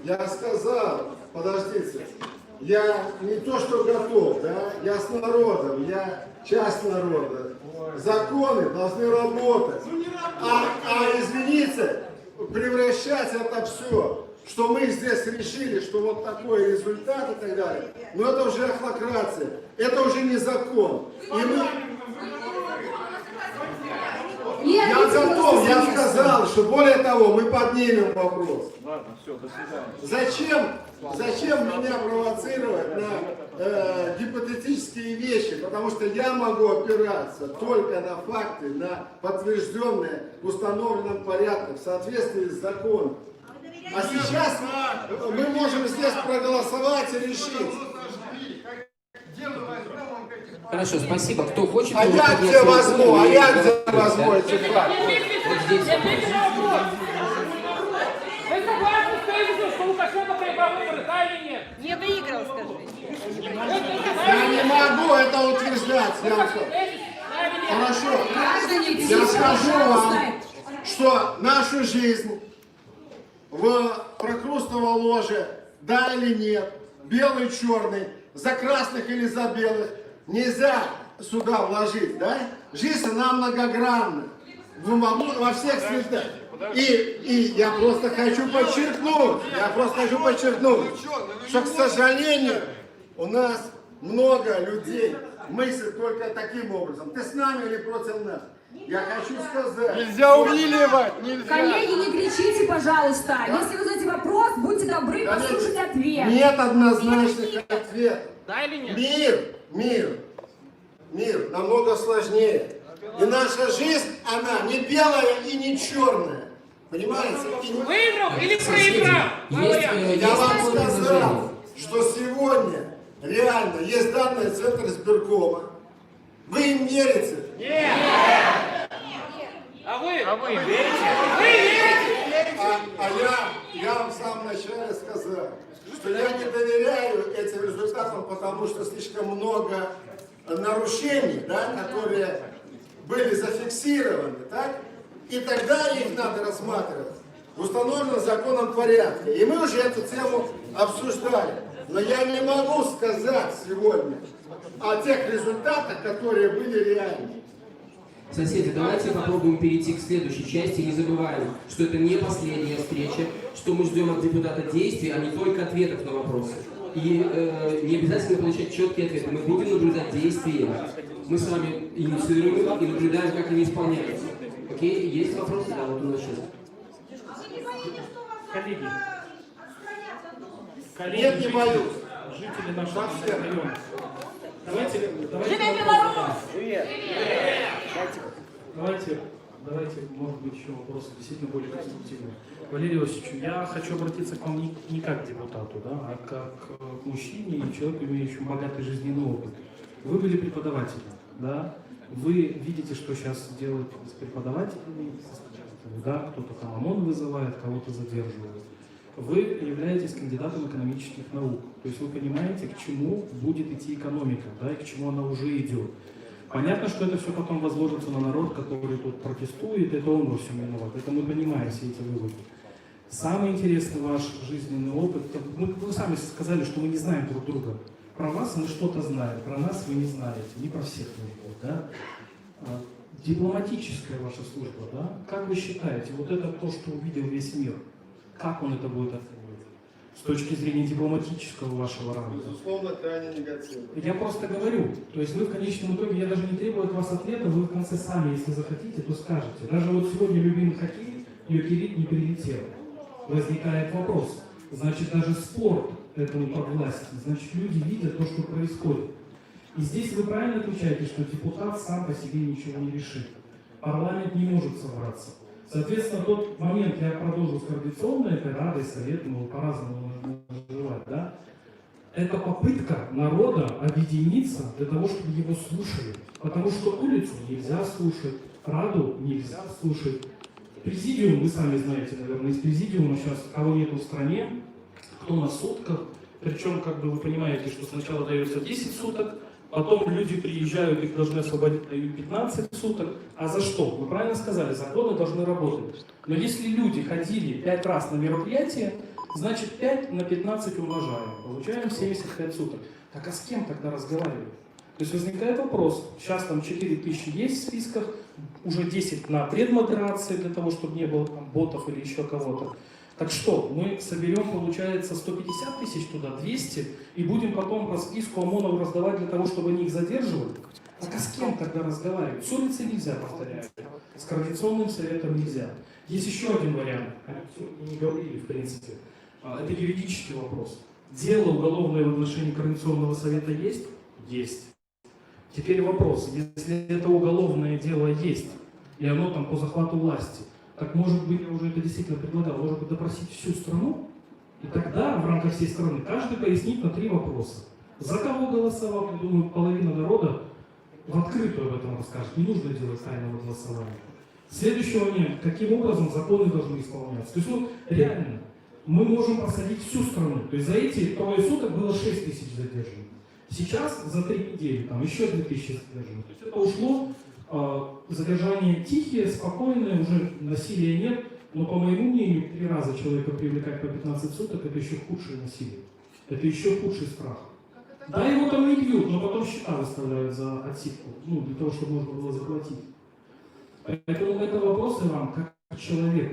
Я сказал, подождите, я не то что готов, да, я с народом, я часть народа. Законы должны работать. Извините, превращать это все, что мы здесь решили, что вот такой результат и так далее, но это уже ахлокрация, это уже не закон. И мы... Я готов, я сказал, что более того, мы поднимем вопрос. Ладно, все, до свидания. Зачем меня провоцировать на гипотетические вещи? Потому что я могу опираться только на факты, на подтвержденные в установленном порядке, в соответствии с законом. А сейчас мы можем здесь проголосовать и решить. Хорошо, спасибо. Кто хочет... А я где возьму эти факты? Вот здесь вопрос. Вы согласны с тезисом, что Лукашенко проиграл выборы, да или нет? Не выиграл, скажи. Я не могу это утверждать. Хорошо. Я скажу вам, что нашу жизнь в прокрустово ложе, да или нет, белый, черный, за красных или за белых, нельзя сюда вложить, да? Жизнь, она многогранна, во всех светах. И я просто хочу подчеркнуть, что, к сожалению, у нас много людей мыслят только таким образом. Ты с нами или против нас? Я хочу сказать. Нельзя увиливать, нельзя. Коллеги, не кричите, пожалуйста. Если вы задаете вопрос, будьте добры послушать ответ. Нет однозначных ответов. Да или нет? Мир намного сложнее. И наша жизнь, она не белая и не черная. Понимаете? Выиграл или проиграл? Я вам сказал, что сегодня реально есть данные Центра избиркома. Вы им верите? Нет! А вы верите? Вы верите? Я вам в самом начале сказал, что я не доверяю этим результатам, потому что слишком много нарушений, да, которые были зафиксированы, так? И тогда их надо рассматривать в установленном законом порядке. И мы уже эту тему обсуждали. Но я не могу сказать сегодня о тех результатах, которые были реальны. Соседи, давайте попробуем перейти к следующей части. Не забываем, что это не последняя встреча, что мы ждем от депутата действий, а не только ответов на вопросы. И не обязательно получать четкие ответы. Мы будем наблюдать действия. Мы с вами инициируем их и наблюдаем, как они исполняются. Окей? Есть вопросы? Да, вот у нас сейчас. Коллеги, нет, не боюсь. Жители нашего района. Давайте Давайте, может быть, еще вопросы действительно более конструктивные. Валерий Иосифович, я хочу обратиться к вам не как к депутату, да, а как к мужчине и человеку, имеющему богатый жизненный опыт. Вы были преподавателем, да? Вы видите, что сейчас делают с преподавателями, да? Кто-то там ОМОН вызывает, кого-то задерживает. Вы являетесь кандидатом экономических наук, то есть вы понимаете, к чему будет идти экономика, да, и к чему она уже идет. Понятно, что это все потом возложится на народ, который тут протестует, это он во всем виноват, это мы понимаем все эти выводы. Самый интересный ваш жизненный опыт, вы сами сказали, что мы не знаем друг друга. Про вас мы что-то знаем, про нас вы не знаете, не про всех никого, да? Дипломатическая ваша служба, да? Как вы считаете, вот это то, что увидел весь мир, как он это будет оценивать? С точки зрения дипломатического вашего ранга? Безусловно, крайне негативно. Я просто говорю, то есть вы в конечном итоге, я даже не требую от вас ответа, вы в конце сами, если захотите, то скажете. Даже вот сегодня любимый хоккей, Йокерит не прилетел. Возникает вопрос, значит даже спорт этому подвластен, значит люди видят то, что происходит. И здесь вы правильно отвечаете, что депутат сам по себе ничего не решит. Парламент не может собраться. Соответственно, тот момент, я продолжу с координационной, это Радой, Совет, ну, по-разному называть, да? Это попытка народа объединиться для того, чтобы его слушали. Потому что улицу нельзя слушать, Раду нельзя слушать. Президиум, вы сами знаете, наверное, из президиума сейчас кого нету в стране, кто на сутках. Причем, как бы вы понимаете, что сначала дается 10 суток, потом люди приезжают, их должны освободить, дают 15 суток. А за что? Вы правильно сказали, законы должны работать. Но если люди ходили 5 раз на мероприятие, значит 5 на 15 умножаем. Получаем 75 суток. Так а с кем тогда разговаривать? То есть возникает вопрос, сейчас там 4000 есть в списках, уже 10 на предмодерации, для того, чтобы не было там ботов или еще кого-то. Так что, мы соберем, получается, 150 тысяч туда, 200, и будем потом по списку ОМОНов раздавать для того, чтобы они их задерживали? Так а с кем тогда разговаривать? С улицы нельзя, повторяю. С Координационным советом нельзя. Есть еще один вариант, не говорили, в принципе. Это юридический вопрос. Дело уголовное в отношении Координационного совета есть? Есть. Теперь вопрос, если это уголовное дело есть, и оно там по захвату власти, так может быть, я уже это действительно предлагал, может быть, допросить всю страну, и тогда в рамках всей страны каждый пояснит на 3 вопроса. За кого голосовал, я думаю, половина народа в открытую об этом расскажет, не нужно делать тайного голосования. Следующий момент, каким образом законы должны исполняться. То есть, ну, реально, мы можем посадить всю страну, то есть за эти 3 суток было 6 тысяч задержанных. Сейчас за 3 недели там еще 2000 задержанных. То есть это ушло, задержание тихие, спокойные, уже насилия нет, но по моему мнению 3 раза человека привлекать по 15 суток это еще худшее насилие. Это еще худший страх. Да, его там не бьют, но потом счета выставляют за отсидку, ну, для того, чтобы можно было заплатить. Поэтому это вопросы вам как человеку.